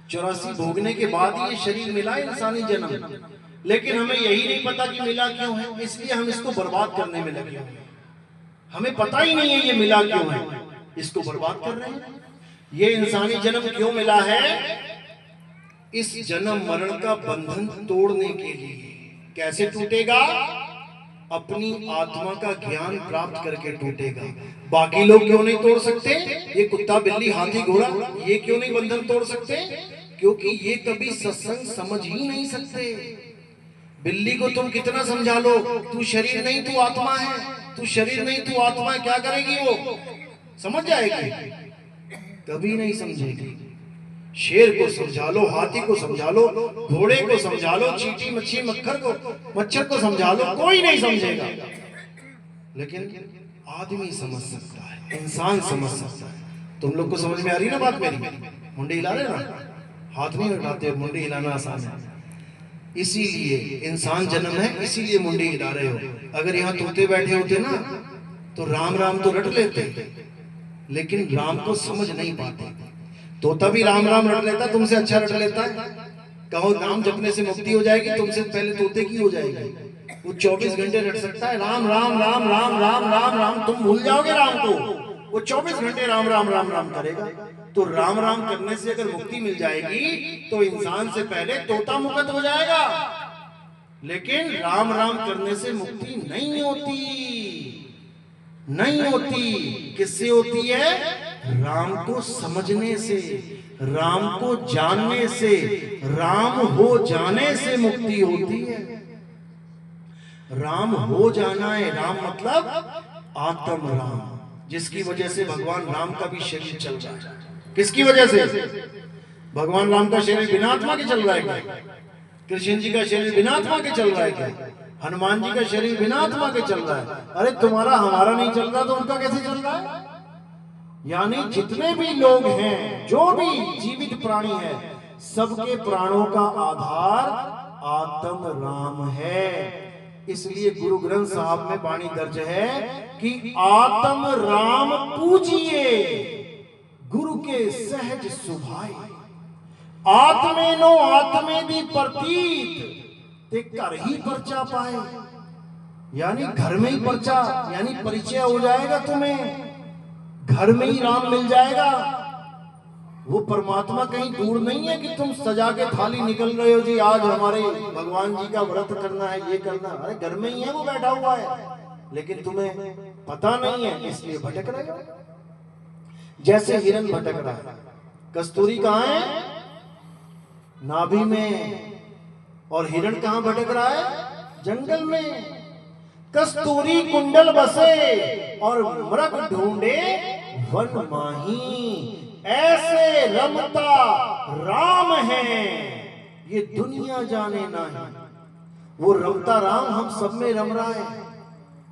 84 भोगने के बाद ये शरीर मिला इंसानी जन्म, लेकिन हमें यही नहीं पता कि मिला क्यों है, इसलिए हम इसको बर्बाद करने में लगे हुए हैं। हमें पता ही नहीं है ये मिला क्यों है, इसको बर्बाद कर रहे हैं। ये इंसानी जन्म क्यों मिला है? इस जन्म मरण का बंधन तोड़ने के लिए। कैसे टूटेगा? अपनी आत्मा का ज्ञान प्राप्त करके टूटेगा। बाकी लोग क्यों नहीं तोड़ सकते? ये कुत्ता, बिल्ली, हाथी, घोड़ा, ये क्यों नहीं बंधन तोड़ सकते? क्योंकि ये कभी सत्संग समझ ही नहीं सकते। बिल्ली को तुम कितना समझा लो, तू शरीर नहीं तू आत्मा है, तू शरीर नहीं तू आत्मा है, क्या करेगी वो? समझ जाएगी? कभी नहीं समझेगी। शेर को समझा लो, हाथी को समझा लो, घोड़े को समझा लो, चींटी, मच्छी, मच्छर को समझा लो, कोई नहीं समझेगा। लेकिन आदमी समझ सकता है, इंसान समझ सकता है। तुम लोग को समझ में आ रही ना बात मेरी? मुंडी हिला रहे ना, हाथ नहीं उठाते, मुंडी हिलाना आसान है। इसीलिए इंसान जन्म है, इसीलिए मुंडी हिला रहे हो। अगर यहाँ तोते बैठे होते ना तो राम राम तो रट लेते, लेकिन राम को समझ नहीं पाते। तोता भी राम राम रट लेता, तुमसे अच्छा रट लेता है। कहो नाम जपने से मुक्ति हो जाएगी, तुमसे पहले तोते की हो जाएगी। वो 24 घंटे रट सकता है, राम राम राम राम राम राम राम। तुम भूल जाओगे राम को, वो 24 घंटे राम राम राम राम करेगा। तो राम राम करने से अगर मुक्ति मिल जाएगी तो इंसान से पहले तोता मुक्त हो जाएगा। लेकिन राम राम करने से मुक्ति नहीं होती, नहीं होती। किससे होती है? राम को समझने से, राम को जानने से, राम हो जाने से मुक्ति होती है। राम हो जाना है, राम मतलब आत्म राम, जिसकी वजह से भगवान राम का भी शरीर चल रहा है। किसकी वजह से? भगवान राम का शरीर बिना आत्मा के चल रहा है क्या? कृष्ण जी का शरीर बिना आत्मा के चल रहा है क्या? हनुमान जी का शरीर बिना आत्मा के चल रहा है? अरे तुम्हारा हमारा नहीं चल रहा तो उनका कैसे चल रहा है? यानी जितने भी लोग हैं, जो भी जीवित प्राणी है, सबके प्राणों का आधार आत्म राम है। इसलिए गुरु ग्रंथ साहब में वाणी दर्ज है कि आत्म राम पूजिए, गुरु के सहज सुभाए। आत्मे नो आत्मे दी प्रतीत ते कर ही परचा पाए। यानी घर में ही पर्चा, यानी परिचय हो जाएगा तुम्हें, घर में ही राम मिल जाएगा। वो परमात्मा कहीं दूर नहीं है कि तुम सजा के थाली निकल रहे हो, जी आज हमारे भगवान जी का व्रत करना है, ये करना है। अरे घर में ही है वो बैठा हुआ है, लेकिन तुम्हें पता नहीं है, इसलिए भटक रहे हो। जैसे हिरन भटक रहा है, कस्तूरी कहाँ है? नाभि में। और हिरण कहाँ भटक रहा है? जंगल में। कस्तूरी कुंडल बसे और मृग ढूंढे वन माही, ऐसे रमता राम है ये दुनिया जाने नहीं। वो रमता राम हम सब में रम रहा है,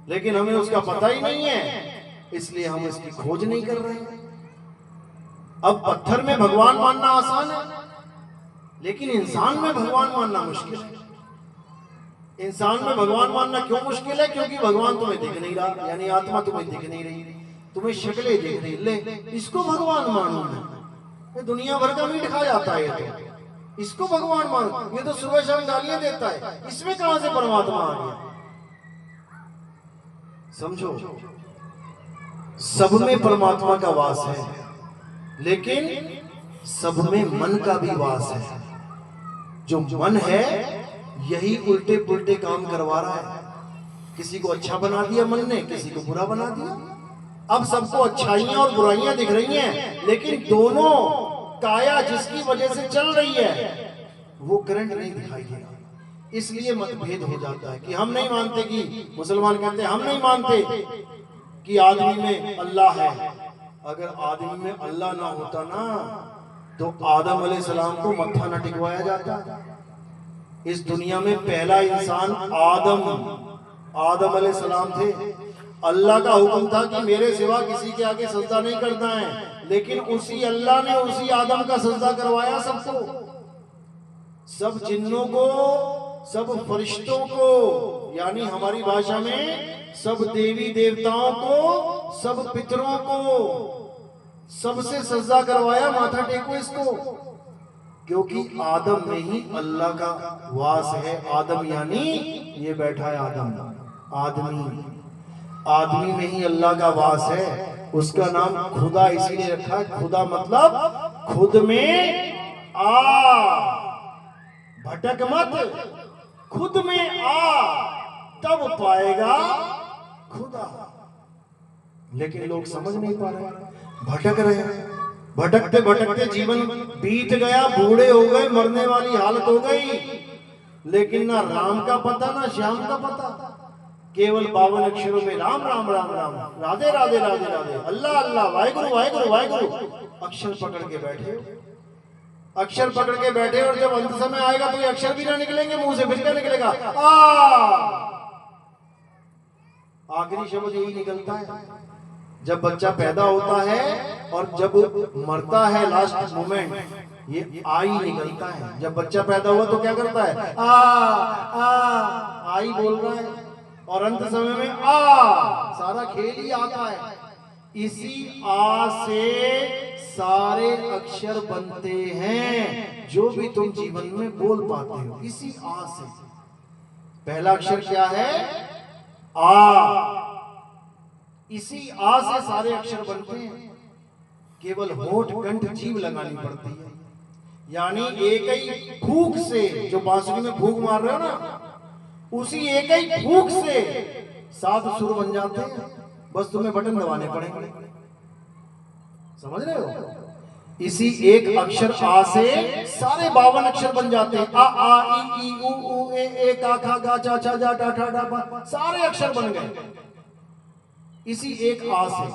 लेकिन हमें उसका पता ही नहीं है, इसलिए हम इसकी खोज नहीं कर रहे हैं। अब पत्थर में भगवान मानना आसान है, लेकिन इंसान में भगवान मानना मुश्किल है। इंसान में भगवान मानना क्यों मुश्किल है? क्योंकि भगवान तुम्हें दिख नहीं रहा, यानी आत्मा तुम्हें दिख नहीं रही, तुम्हें शक्लें दिख रही। ले इसको भगवान मानना, ये दुनिया भर का मीट खा जाता है, ये तो इसको भगवान मान, ये तो सुबह शाम गालियां देता है, इसमें कहां से परमात्मा आ गया? समझो, सब में परमात्मा का वास है, लेकिन सब में मन का भी वास है। जो मन है यही उल्टे पुल्टे काम करवा रहा है। किसी को अच्छा बना दिया मन ने, किसी को बुरा बना दिया। अब सबको अच्छाइयां और बुराइयां दिख रही हैं, लेकिन दोनों काया जिसकी वजह से चल रही है वो करंट नहीं दिखाई दे रहा। इसलिए मतभेद हो जाता है कि हम नहीं मानते, कि मुसलमान कहते हैं हम नहीं मानते कि आदमी में अल्लाह है। अगर आदमी में अल्लाह ना होता ना, तो आदम अलैहिस्सलाम को मत्था न टिकवाया जाता। इस दुनिया में पहला इंसान आदम अलैहिस्सलाम थे। अल्लाह का हुक्म था कि मेरे सिवा किसी के आगे सजदा नहीं करना है, लेकिन उसी अल्लाह ने उसी आदम का सजदा करवाया सबको, सब जिन्नों को, सब फरिश्तों को, यानी हमारी भाषा में सब देवी देवताओं को, सब पितरों को, सबसे सजदा करवाया, माथा टेको इसको, क्योंकि आदम में ही अल्लाह का वास है। आदम यानी ये बैठा है आदम, आदमी में ही अल्लाह का वास है। उसका नाम खुदा इसीलिए रखा है, खुदा मतलब खुद में आ, भटक मत, खुद में आ तब पाएगा खुदा। लेकिन लोग समझ नहीं पा रहे, भटक रहे हैं। भटकते भटकते जीवन बीत गया, बूढ़े हो गए, मरने वाली हालत हो गई, लेकिन ना राम का पता ना श्याम का पता। केवल 52 अक्षरों में राम राम राम राम, राधे राधे राधे राधे, अल्लाह अल्लाह, वाहिगुरु वाहिगुरु वाहिगुरु, अक्षर पकड़ के बैठे, अक्षर पकड़ के बैठे। और जब अंत समय आएगा तो ये अक्षर भी ना निकलेंगे मुंह से, फिर क्या निकलेगा? आखिरी शब्द यही निकलता है। जब बच्चा पैदा होता है और जब मरता है लास्ट मोमेंट, ये आई निकलता है। जब बच्चा पैदा हुआ तो क्या करता है? आई बोल रहा है, और अंत समय में सारा खेल ही आता है। इसी आ से सारे अक्षर बनते हैं जो भी तुम जीवन में बोल पाते हो, इसी आ से। पहला अक्षर क्या है? आ। इसी आ से सारे अक्षर बनते हैं। केवल होठ कंठ जीभ लगानी पड़ती है, यानी एक ही फूंक से, जो बांसुरी में फूंक मार रहे हो ना, उसी एक ही फूंक से 7 सुर बन जाते हैं। बस तुम्हें बटन दबाने पड़ेंगे, समझ रहे हो? इसी एक अक्षर आ से सारे 52 अक्षर बन जाते हैं। आ ई उ ए का खा गा चा छा जा टा ठा डा पा, सारे अक्षर बन गए इसी एक आ से।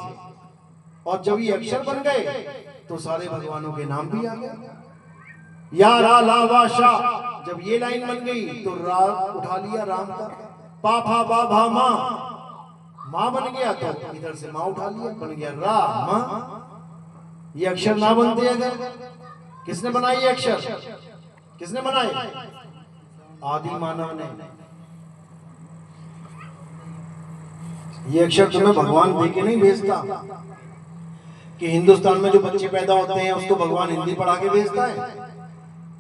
और जब ये अक्षर बन गए तो सारे भगवानों के नाम भी आ गए। या रा ला वा शा, जब ये लाइन बन गई तो रा उठा लिया राम का। पा फा बा भा मा, माँ बन गया तो इधर से माँ उठा लिया, बन गया रा माँ। ये अक्षर ना बनते अगर, किसने बनाए ये अक्षर? किसने बनाए? आदि मानव ने। ये अक्षर तुम्हें भगवान दे के नहीं भेजता कि हिंदुस्तान में जो बच्चे पैदा होते हैं उसको भगवान हिंदी पढ़ा के भेजता है,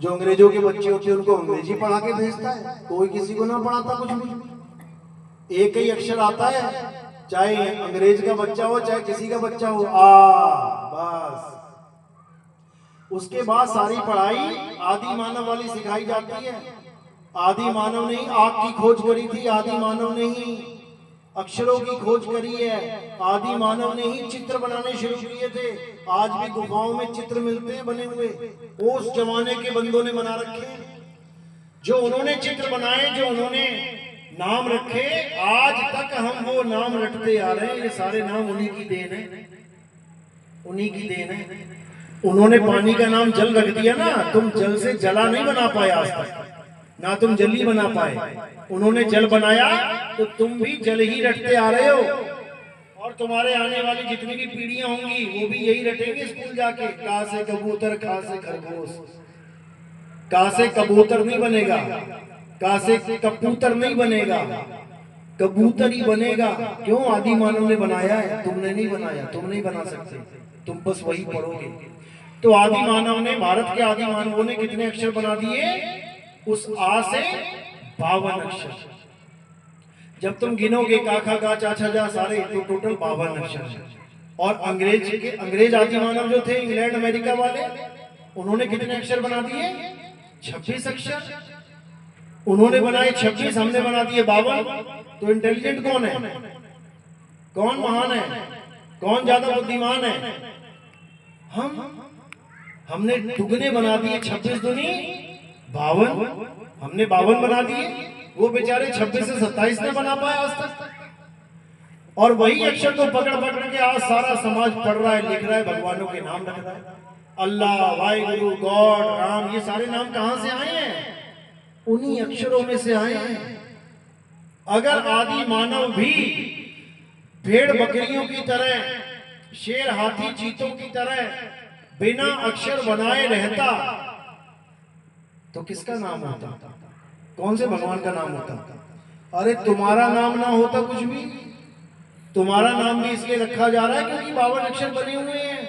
जो अंग्रेजों के बच्चे होते हैं उनको अंग्रेजी पढ़ा के भेजता है, कोई किसी को ना पढ़ाता कुछ भी। एक ही अक्षर आता है, चाहे अंग्रेज का बच्चा हो चाहे किसी का बच्चा हो, बस। उसके बाद सारी पढ़ाई आदि मानव वाली सिखाई जाती है। आदि मानव ने ही आग की खोज करी थी, आदि मानव ने ही अक्षरों की खोज करी है, आदि मानव ने ही चित्र बनाने शुरू किए थे। आज भी गुफाओं में चित्र मिलते हैं बने हुए, उस जमाने के बंदों ने बना रखे हैं। जो उन्होंने चित्र बनाए, जो उन्होंने नाम रखे, आज तक हम वो नाम रटते आ रहे हैं। ये सारे नाम उन्हीं की देन है, उन्हीं की देन है। उन्होंने पानी का नाम जल रख दिया ना, तुम जल से जला नहीं बना पाए आज तक, ना तुम जल ही बना पाए। उन्होंने जल बनाया तो तुम भी जल ही रटते आ रहे हो, और तुम्हारे आने वाली जितनी भी पीढ़ियां होंगी वो भी यही रटेंगे स्कूल जाके। का से कबूतर, खा से खरगोश। का से कबूतर नहीं बनेगा, का से कबूतर नहीं बनेगा, कबूतर ही बनेगा। क्यों? आदि मानव ने बनाया है, तुमने नहीं बनाया, तुम नहीं बना सकते, तुम बस वही पढ़ोगे। तो आदि मानव ने, भारत के आदि मानवों ने कितने अक्षर बना दिए? उस आ से 52 अक्षर। जब तुम गिनोगे का खा गा चा छा जा सारे, तो टोटल 52 अक्षर है। और अंग्रेज आदि मानव जो थे, इंग्लैंड अमेरिका वाले, उन्होंने कितने अक्षर बना दिए? 26 अक्षर। उन्होंने बनाए 26, हमने बना दिए 52। तो इंटेलिजेंट कौन है? कौन महान है? कौन ज्यादा बुद्धिमान है? हमने दुगने बना दिए, 26 दूनी 52। हमने 52 बना दिए, वो बेचारे 26 से 27 ने बना पाया आज तक। और वही अक्षर को पकड़ पकड़ के आज सारा समाज पढ़ रहा है, लिख रहा है, भगवानों के नाम रख रहा है। अल्लाह, वाहिगुरु, गॉड, राम, ये सारे नाम कहां से आए हैं? उन्हीं अक्षरों में से आए हैं। अगर आदि मानव भी भेड़ बकरियों की तरह, शेर हाथी चीतों की तरह बिना अक्षर बनाए रहता, तो किसका नाम होता? कौन से भगवान का नाम होता? अरे तुम्हारा नाम ना होता कुछ भी। तुम्हारा नाम भी इसलिए रखा जा रहा है क्योंकि 52 अक्षर बने हुए हैं।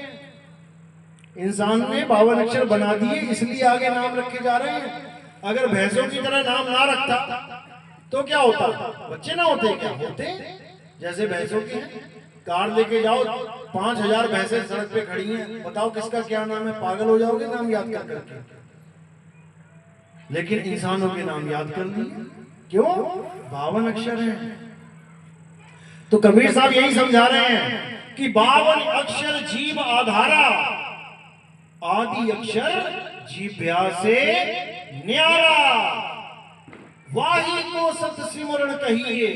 इंसान ने 52 अक्षर बना दिए, इसलिए आगे नाम रखे जा रहे हैं। अगर भैंसों की तरह नाम ना रखता तो क्या होता? बच्चे ना होते? क्या होते? जैसे भैंसों के हैं, कार लेके जाओ, 5000 भैंसें सड़क पे खड़ी हैं, बताओ किसका क्या नाम है? पागल हो जाओगे नाम याद कर करके। लेकिन इंसानों के नाम याद कर लिए, क्यों? 52 अक्षर हैं। तो कबीर साहब यही समझा रहे हैं कि 52 अक्षर जीव आधारा, आदि अक्षर जीव्या से न्यारा, वाही को सत सिमरण कहिए,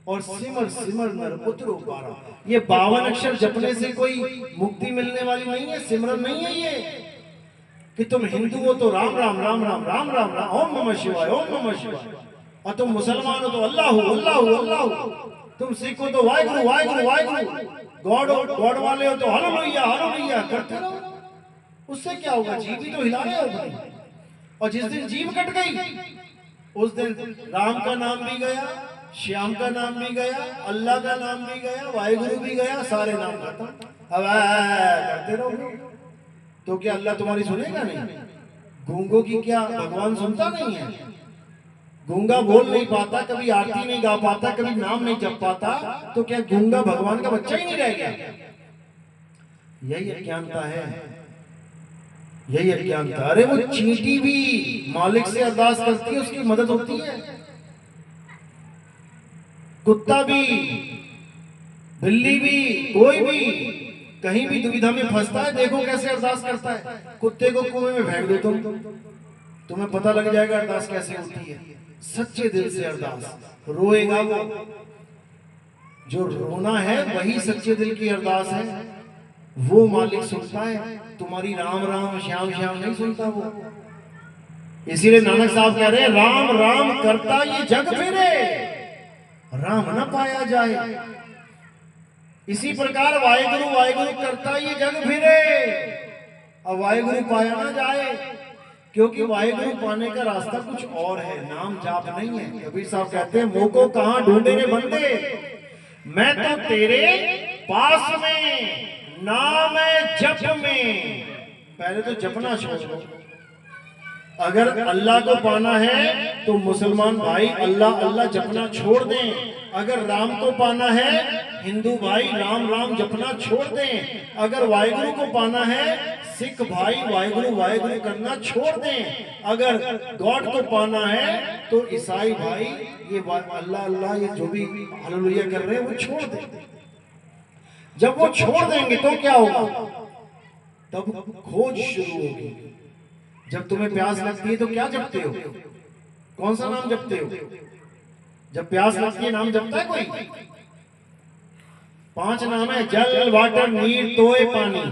और सिमर सिमर नर पुत्र पारा। ये 52 अक्षर जपने से कोई मुक्ति मिलने वाली नहीं है, सिमरन नहीं है ये कि तुम हिंदू हो तो राम राम राम राम राम राम राम, ओम नमः शिवाय ओम नमः शिवाय, और तुम मुसलमान हो तो अल्लाह अल्लाह अल्लाह, तुम सिख हो तो वाहिगुरु वाहिगुरु वाहिगुरु, गॉड वाले हो तो हालेलुया हालेलुया करते रहो। उससे क्या होगा? जीव भी तो हिला रहे हो भाई। और जिस दिन जीव कट गई, उस दिन राम का नाम भी गया, श्याम का नाम भी गया, अल्लाह का नाम भी गया, वाहिगुरु भी गया, सारे नाम खत्म। अब करते रहोगे तो क्या अल्लाह तुम्हारी सुनेगा? नहीं। गूंगों की क्या भगवान सुनता नहीं है? गूंगा बोल नहीं पाता, कभी आरती नहीं गा पाता, कभी नाम नहीं जप पाता, तो क्या गूंगा भगवान का बच्चा ही नहीं रह गया? यही अज्ञानता है, यही अज्ञानता। अरे वो चींटी भी मालिक से अरदास करती है, उसकी मदद होती है। कुत्ता भी, बिल्ली भी, कोई भी कहीं भी दुविधा में फंसता है, देखो कैसे अरदास करता है। कुत्ते को कुएं में फेंक दो तुम्हें पता लग जाएगा अरदास कैसे होती है। सच्चे दिल से अरदास, रोएगा वो, जो रोना है वही सच्चे दिल की अरदास है, वो मालिक सुनता है। तुम्हारी राम राम श्याम श्याम नहीं सुनता वो। इसीलिए नानक साहब कह रहे हैं, राम राम करता ये जग फिरे, राम न पाया जाए। इसी प्रकार वाहिगुरु वाहिगुरु करता ये जग फिरे, अब वाहिगुरु पाया ना जाए, क्योंकि वाहिगुरु पाने का रास्ता कुछ और है, नाम जाप नहीं है। कबीर साहब कहते हैं, मोह को कहां ढूंढे रे बंदे, मैं तो तेरे पास में, नाम है जप में। पहले तो जपना छोड़ दो। अगर अल्लाह को पाना है तो मुसलमान भाई अल्लाह अल्लाह जपना छोड़ दें। अगर राम को पाना है हिंदू भाई राम राम जपना छोड़ दें। अगर वाहिगुरु को पाना है सिख भाई वाहिगुरु करना छोड़ दें। अगर गॉड को पाना है तो ईसाई भाई ये अल्लाह अल्लाह ये जो भी हालेलुया कर रहे हैं वो छोड़ दें। जब वो छोड़ देंगे तो क्या होगा? तब खोज शुरू होगी। जब तुम्हें प्यास लगती है तो क्या जपते हो? कौन सा नाम जपते हो? जब प्यास लगती है नाम जपता है कोई? 5 नाम है, जल वाटर नीर तोय पानी।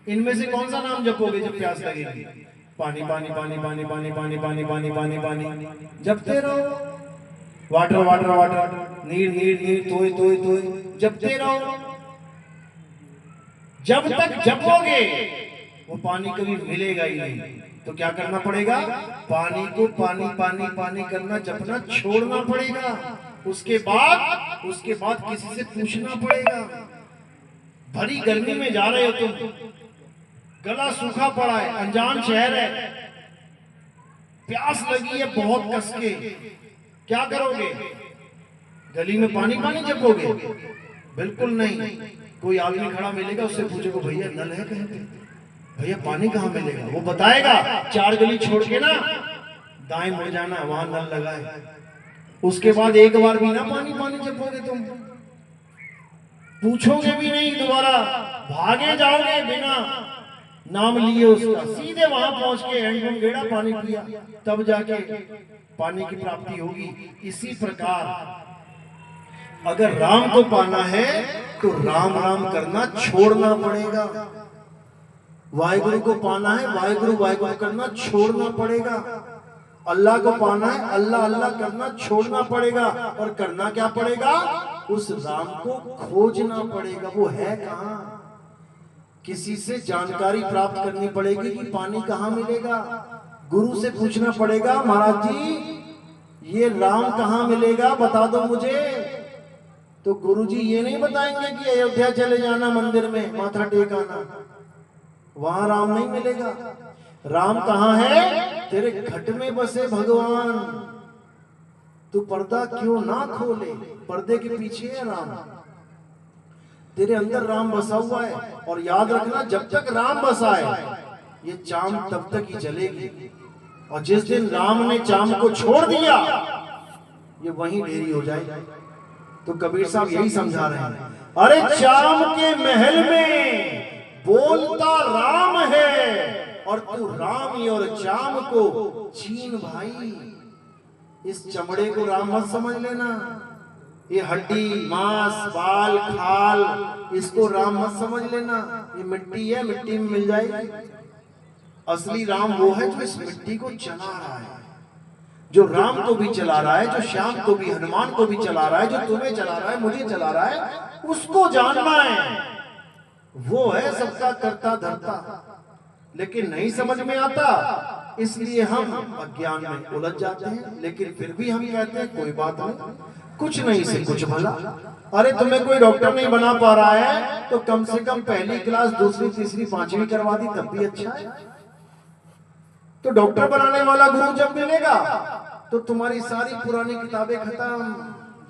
इनमें से कौन सा नाम जपोगे जब प्यास लगेगी? पानी पानी पानी पानी पानी पानी पानी पानी पानी पानी जपते रहो। वाटर वाटर वाटर, नीर नीर नीर, तोय तोय तोय, जपते रहो। जब तक जपोगे वो पानी कभी मिलेगा ही नहीं। तो क्या करना पड़ेगा? पानी को पानी पानी पानी करना, जपना छोड़ना पड़ेगा। उसके बाद किसी से पूछना पड़ेगा। भरी गर्मी में जा रहे हो तुम, गला सूखा पड़ा है, अनजान शहर है, प्यास लगी है बहुत कस के, क्या करोगे? गली में पानी पानी जपोगे? बिल्कुल नहीं। कोई आदमी खड़ा मिलेगा, उससे पूछोगे भैया नल है कहीं पे? भैया पानी कहाँ मिलेगा? वो बताएगा 4 गली छोड़ के ना दाएं मुड़ जाना, वहां नल लगा है। उसके बाद एक बार भी ना पानी पानी जपोगे तुम, पूछोगे भी नहीं दोबारा, भागे जाओगे बिना नाम लिए उसका, सीधे वहां पहुंच के हैंडपंप गेड़ा पानी पिया, तब जाके पानी की प्राप्ति होगी। इसी प्रकार अगर राम को पाना है तो राम राम करना छोड़ना पड़ेगा। वाहिगुरु को पाना है वाहिगुरु करना छोड़ना पड़ेगा। अल्लाह को पाना है अल्लाह अल्लाह करना छोड़ना पड़ेगा। और करना क्या पड़ेगा? उस राम को खोजना पड़ेगा। वो है कहाँ? किसी से जानकारी प्राप्त करनी पड़ेगी कि पानी कहाँ मिलेगा। गुरु से पूछना पड़ेगा, महाराज जी ये राम कहाँ मिलेगा, बता दो मुझे। तो गुरु जी ये नहीं बताएंगे कि अयोध्या चले जाना, मंदिर में माथा टेकाना, वहां राम नहीं मिलेगा। राम कहाँ है? तेरे घट में बसे भगवान। तू पर्दा क्यों ना खोले, पर्दे के पीछे है राम। तेरे अंदर राम बसा हुआ है। और याद रखना, जब तक राम बसा है ये चाम तब तक ही जलेगी। और जिस दिन राम ने चाम को छोड़ दिया ये वहीं ढेरी हो जाएगी। तो कबीर साहब यही समझा रहे हैं, अरे चाम के महल में बोलता राम है और तू राम और चाम को छीन भाई। इस चमड़े को राम मत समझ लेना, ये हड्डी मांस बाल खाल इसको राम मत समझ लेना। ये मिट्टी है, मिट्टी में मिल जाएगी। असली राम वो है जो इस मिट्टी को चला रहा है, जो राम को भी चला रहा है, जो श्याम को भी, हनुमान को भी चला रहा है, जो तुम्हें चला रहा है, मुझे चला रहा है, उसको जानना है। वो है सबका करता धरता। लेकिन नहीं समझ में आता, इसलिए हम अज्ञान में उलझ जाते हैं। लेकिन फिर भी हम कहते हैं कोई बात नहीं, कुछ नहीं से कुछ भला। अरे तुम्हें कोई डॉक्टर नहीं बना पा रहा है तो कम से कम पहली क्लास दूसरी तीसरी पांचवी करवा दी तब भी अच्छा है। तो डॉक्टर बनाने वाला गुरु जब मिलेगा तो तुम्हारी सारी पुरानी किताबें खत्म।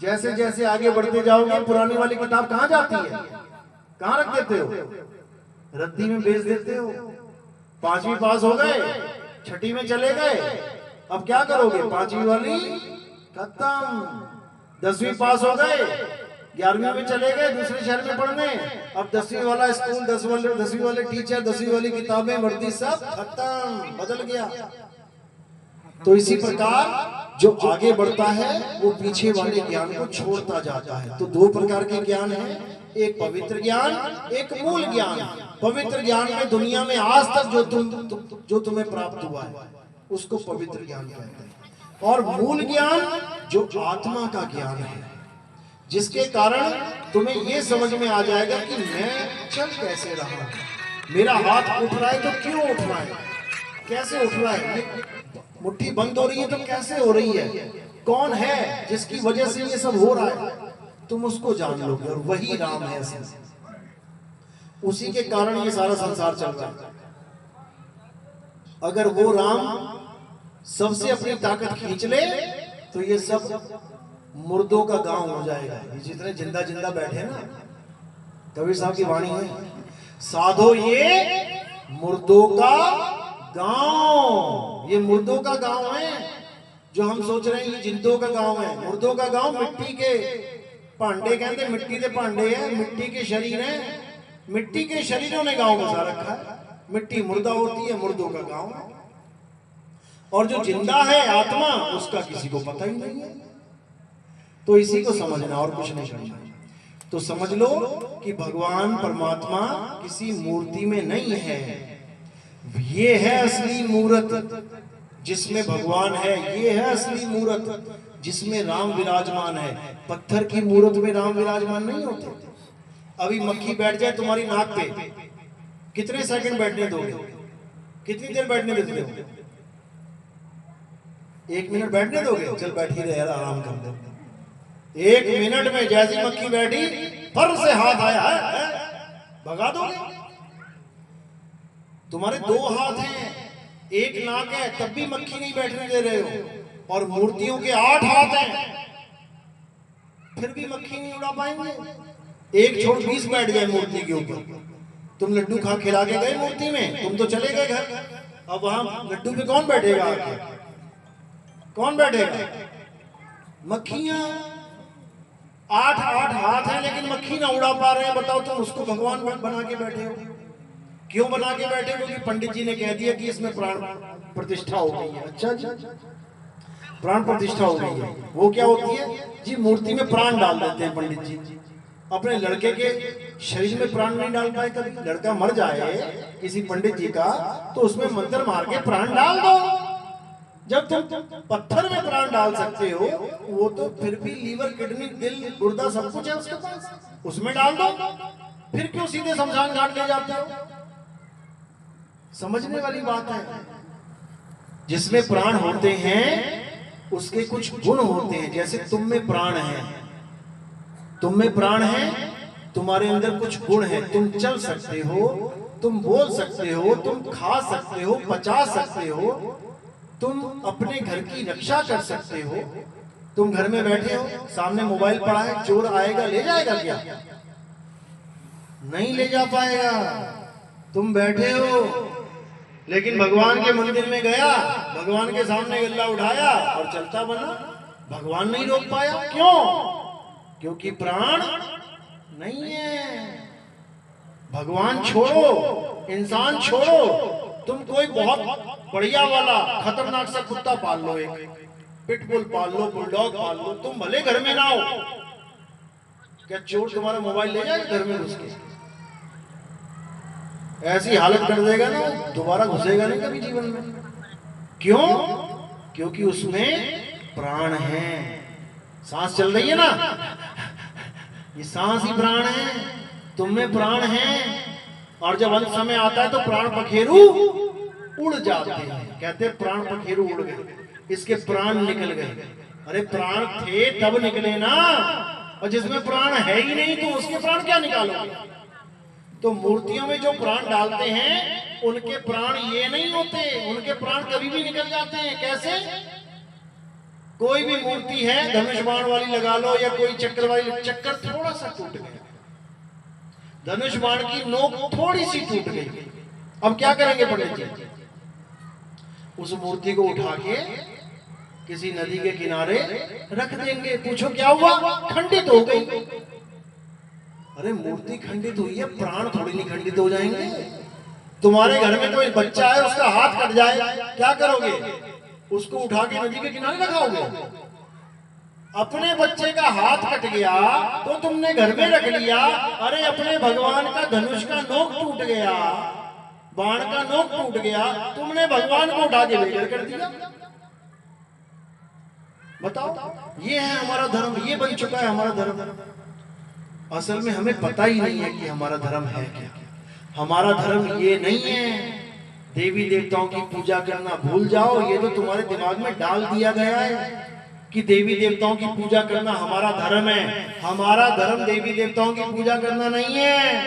जैसे जैसे आगे बढ़ते जाओगे पुरानी वाली किताब कहाँ जाती है, कहाँ रख देते हो? रद्दी में बेच देते हो। 5वीं पास हो गए, 6ठी में चले गए, अब क्या करोगे? 5वीं वाली खत्म। 10वीं पास हो गए, 11वीं में चले गए दूसरे शहर में पढ़ने, अब 10वीं वाला स्कूल, 10वीं वाले टीचर, 10वीं वाली किताबें, वर्दी सब खत्म, बदल गया। तो इसी प्रकार जो आगे बढ़ता है वो पीछे वाले ज्ञान को छोड़ता जाता है। तो 2 प्रकार के ज्ञान है, एक पवित्र ज्ञान, एक मूल ज्ञान। पवित्र ज्ञान में दुनिया में आज तक जो तुम्हें प्राप्त हुआ है उसको पवित्र ज्ञान कहते हैं। और मूल ज्ञान जो आत्मा का ज्ञान है, जिसके कारण तुम्हें यह समझ में आ जाएगा कि मैं चल कैसे रहा हूं, मेरा हाथ उठ रहा है तो क्यों उठ रहा है, कैसे उठ रहा है, मुट्ठी बंद हो रही है तो कैसे हो रही है, कौन है जिसकी वजह से ये सब हो रहा है, तुम उसको जान लोगे। और वही राम है, उसी के कारण ये सारा संसार चल रहा है। अगर वो राम सबसे अपनी ताकत खींच ले तो ये सब मुर्दों का गांव हो जाएगा। ये जितने जिंदा जिंदा बैठे ना, कबीर साहब की वाणी है, साधो ये मुर्दों का गांव। ये मुर्दों का गांव है जो हम सोच रहे हैं ये जिंदों का गांव है। मुर्दों का गांव मिट्टी के भांडे, कहते मिट्टी के भांडे हैं, मिट्टी के शरीर हैं, मिट्टी के शरीरों ने गांव बसा रखा है। मिट्टी मुर्दा होती है, मुर्दों का गांव है। और जो जिंदा है आत्मा, उसका किसी को पता ही नहीं है। तो इसी को समझना और कुछ नहीं करना। तो समझ लो कि भगवान परमात्मा किसी मूर्ति में नहीं है। ये है असली मूर्त जिसमें भगवान है। ये है असली मूर्त जिसमें राम विराजमान है। पत्थर की मूर्त में राम विराजमान नहीं होते। अभी मक्खी बैठ जाए तुम्हारी नाक पे, कितने सेकंड बैठने दोगे? कितनी देर बैठने देते हो? 1 मिनट बैठने दोगे? चल बैठी रहे यार, आराम कर दो। 1 मिनट में जैसी मक्खी बैठी, फर से हाथ आया है, भगा दोगे? तुम्हारे 2 हाथ हैं, 1 नाक है, तब भी मक्खी नहीं बैठने दे रहे हो। और मूर्तियों के 8 हाथ हैं, फिर भी मक्खी नहीं उड़ा पाएंगे। 1 छोड़ 20 बैठ जाए मूर्ति के ऊपर। तुम लड्डू खा खिला के गए मूर्ति में, तुम तो चले गए घर। अब वहां लड्डू पे कौन बैठेगा आके? कौन बैठेगा? मक्खियां 8 हाथ हैं लेकिन मक्खी ना उड़ा पा रहे हैं। बताओ तुम उसको भगवान बना के बैठे हो। क्यों बना के बैठे? क्योंकि पंडित जी ने कह दिया कि इसमें प्राण प्रतिष्ठा हो गई है। अच्छा जी, प्राण प्रतिष्ठा हो गई है। वो क्या होती है जी? मूर्ति में प्राण डाल देते हैं पंडित जी। अपने लड़के के शरीर में प्राण नहीं डाल पाए। कभी लड़का मर जाए किसी पंडित जी का, तो उसमें मंत्र मार के प्राण डाल दो। जब तुम पत्थर में प्राण डाल सकते हो, वो तो फिर भी लीवर, किडनी, दिल, गुर्दा सब कुछ है उसके पास, उसमें डाल दो। फिर क्यों सीधे शमशान घाट ले जाते हो? समझने वाली बात है। जिसमें प्राण होते हैं उसके कुछ गुण होते हैं। जैसे तुम में प्राण है, तुम में प्राण है, तुम्हारे अंदर कुछ गुण है। तुम चल सकते हो, तुम बोल सकते हो, तुम खा सकते हो, पचा सकते हो, तुम अपने घर की रक्षा कर सकते हो। तुम घर में बैठे हो, सामने मोबाइल पड़ा है, चोर आएगा ले जाएगा क्या? नहीं ले जा पाएगा। तुम बैठे हो, लेकिन भगवान के मंदिर में गया, भगवान के सामने गल्ला उठाया और चलता बना, भगवान नहीं रोक पाया। क्यों? क्योंकि प्राण नहीं है। भगवान छोड़ो, इंसान छोड़ो, तुम कोई बहुत बढ़िया वाला खतरनाक सा कुत्ता पाल लो, एक पिटबुल पाल लो, बुलडॉग पाल लो, तुम भले घर में ना हो, क्या चोर तुम्हारा मोबाइल ले जाएगा घर में घुस के? ऐसी हालत कर देगा ना, दोबारा घुसेगा नहीं कभी जीवन में। क्यों? क्योंकि उसमें प्राण है। सांस चल रही है ना, ये सांस ही प्राण है। तुम में प्राण है, और जब अंत समय आता है तो प्राण पखेरु उड़ जाते हैं। कहते हैं प्राण पखेरु उड़ गए, इसके प्राण निकल गए। अरे प्राण थे तब निकले ना, और जिसमें प्राण है ही नहीं तो उसके प्राण क्या निकालोगे? तो मूर्तियों में जो प्राण डालते हैं उनके प्राण ये नहीं होते, उनके प्राण कभी भी निकल जाते हैं। कैसे? कोई भी मूर्ति है, धनुष बाण वाली लगा लो या कोई चक्र वाली, चक्कर थोड़ा सा टूट गया, धनुष बाण की नोक थोड़ी सी टूट गई। अब क्या करेंगे पंडित जी? उस मूर्ति को उठा के किसी नदी के किनारे रख देंगे। पूछो क्या हुआ? खंडित हो गई। अरे मूर्ति खंडित हुई है, प्राण थोड़ी नहीं खंडित हो जाएंगे। तुम्हारे घर में कोई बच्चा है, उसका हाथ कट जाए, क्या करोगे? उसको उठा के नदी के किनारे लगाओगे? अपने बच्चे का हाथ कट गया तो तुमने घर में रख लिया। अरे अपने भगवान का धनुष का नोक टूट गया, बाण का नोक टूट गया, तुमने भगवान को उठा के बेघर कर दिया। बताओ, ये है हमारा धर्म, ये बन चुका है हमारा धर्म। असल में हमें पता ही नहीं है कि हमारा धर्म है क्या। हमारा धर्म ये नहीं है देवी देवताओं की पूजा करना, भूल जाओ। ये तो तुम्हारे दिमाग में डाल दिया गया है कि देवी देवताओं की पूजा करना हमारा धर्म है। हमारा धर्म देवी देवताओं की पूजा करना नहीं है।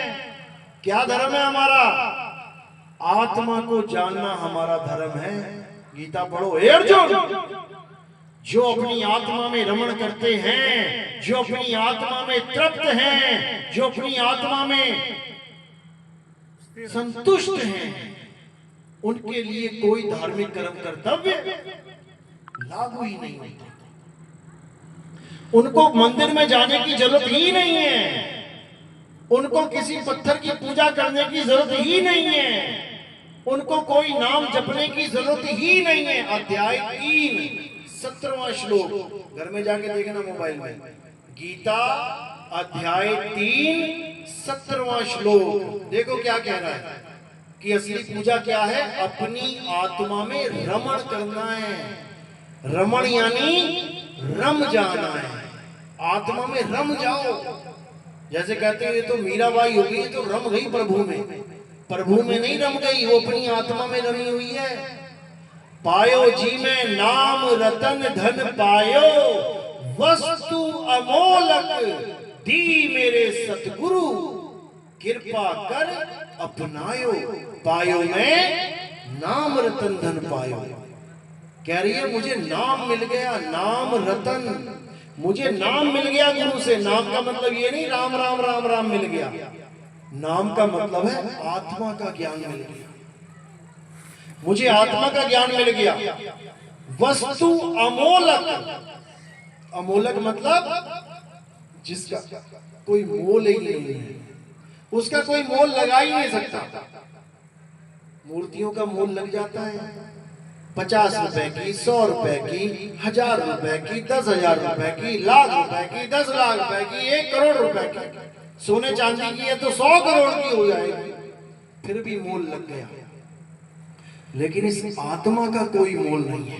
क्या धर्म है हमारा? आत्मा को जानना हमारा धर्म है। गीता पढ़ो। हे अर्जुन, जो अपनी आत्मा में रमण करते हैं, जो अपनी आत्मा में तृप्त हैं, जो अपनी आत्मा में संतुष्ट हैं, उनके लिए कोई धार्मिक कर्म कर्तव्य लागू ही नहीं होता। उनको मंदिर में जाने की जरूरत ही नहीं है, उनको किसी पत्थर की पूजा करने की जरूरत ही नहीं है, उनको कोई नाम जपने की जरूरत ही नहीं है। अध्याय 3 17वां श्लोक घर में जाके देखना मोबाइल में। गीता अध्याय 3 17वां श्लोक देखो क्या कह रहा है कि असली पूजा क्या है? अपनी आत्मा में रमण करना है। रमण यानी रम जाना है, आत्मा में रम जाओ। जैसे कहते हैं ये तो मीराबाई हो गई, तो रम गई प्रभु में। प्रभु में नहीं रम गई, वो अपनी आत्मा में रमी हुई है। पायो जी में नाम रतन धन पायो, वस्तु अमोलक दी मेरे सतगुरु, कृपा कर अपनायो। पायो में नाम रतन धन पायो, कह रही है मुझे नाम मिल गया, नाम रतन, मुझे नाम मिल गया गुरु से। नाम का मतलब ये नहीं राम राम राम राम मिल गया, नाम का मतलब है आत्मा का ज्ञान मिल गया। मुझे आत्मा का ज्ञान मिल गया। वस्तु अमोलक, अमोलक मतलब जिसका कोई मोल ही नहीं है, उसका कोई मोल लगा ही नहीं सकता। मूर्तियों का मोल लग जाता है 50 रुपए की, 100 रुपए की, 1000 रुपए की, 10,000 रुपए की, लाख रुपए की, 10 लाख रुपए की, 1 करोड़ रुपए की। सोने चांदी की है तो 100 करोड़ की हो जाएगी, फिर भी मोल लग गया। लेकिन इस आत्मा का कोई मोल नहीं है,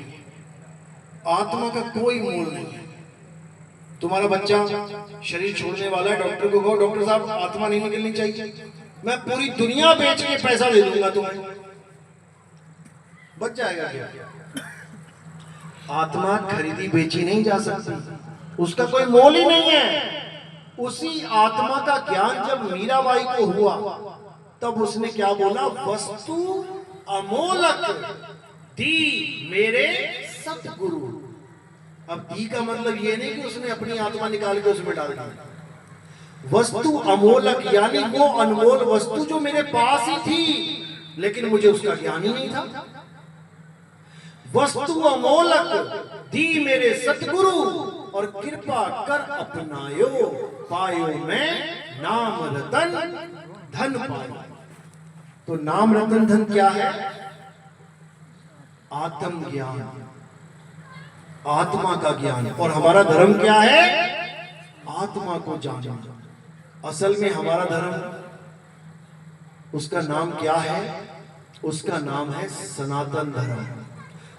आत्मा का कोई मोल नहीं है। तुम्हारा बच्चा शरीर छोड़ने वाला है, डॉक्टर को कहो डॉक्टर साहब आत्मा नहीं निकलनी चाहिए, मैं पूरी दुनिया बेच के पैसा दे दूंगा तुम्हें, बच जाएगा क्या? आत्मा खरीदी बेची नहीं जा सकती, उसका कोई मोल ही नहीं है। उसी आत्मा का ज्ञान जब मीराबाई को हुआ तब उसने क्या बोला? वस्तु अमोलक दी मेरे सतगुरु। अब दी का मतलब ये नहीं कि उसने अपनी आत्मा निकाल के उसमें डाल दी। वस्तु अमोलक यानी वो अनमोल वस्तु जो मेरे पास ही थी, लेकिन मुझे उसका ज्ञान ही नहीं था। वस्तु अमोलक दी मेरे सतगुरु, और कृपा कर अपनायो। पायो में नाम रतन धन पायो। तो नाम रतन धन क्या है? आत्म ज्ञान, आत्मा का ज्ञान। और हमारा धर्म क्या है? आत्मा को जानना। असल में हमारा धर्म, उसका नाम क्या है? उसका नाम है सनातन धर्म।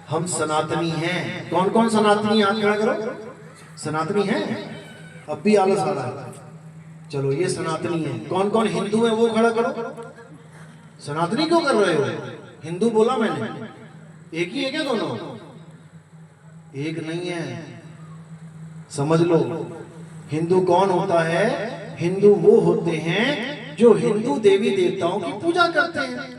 हम सनातनी हैं। कौन कौन सनातनी? हाथ खड़ा करो। सनातनी हैं? अब भी आलस आ रहा है। चलो ये सनातनी है। कौन कौन हिंदू है वो खड़ा करो। सनातनी क्यों कर रहे हो? हिंदू बोला मैंने। एक ही है क्या दोनों? एक नहीं है, समझ लो। हिंदू कौन होता है? हिंदू वो होते हैं जो हिंदू देवी देवताओं की पूजा करते हैं।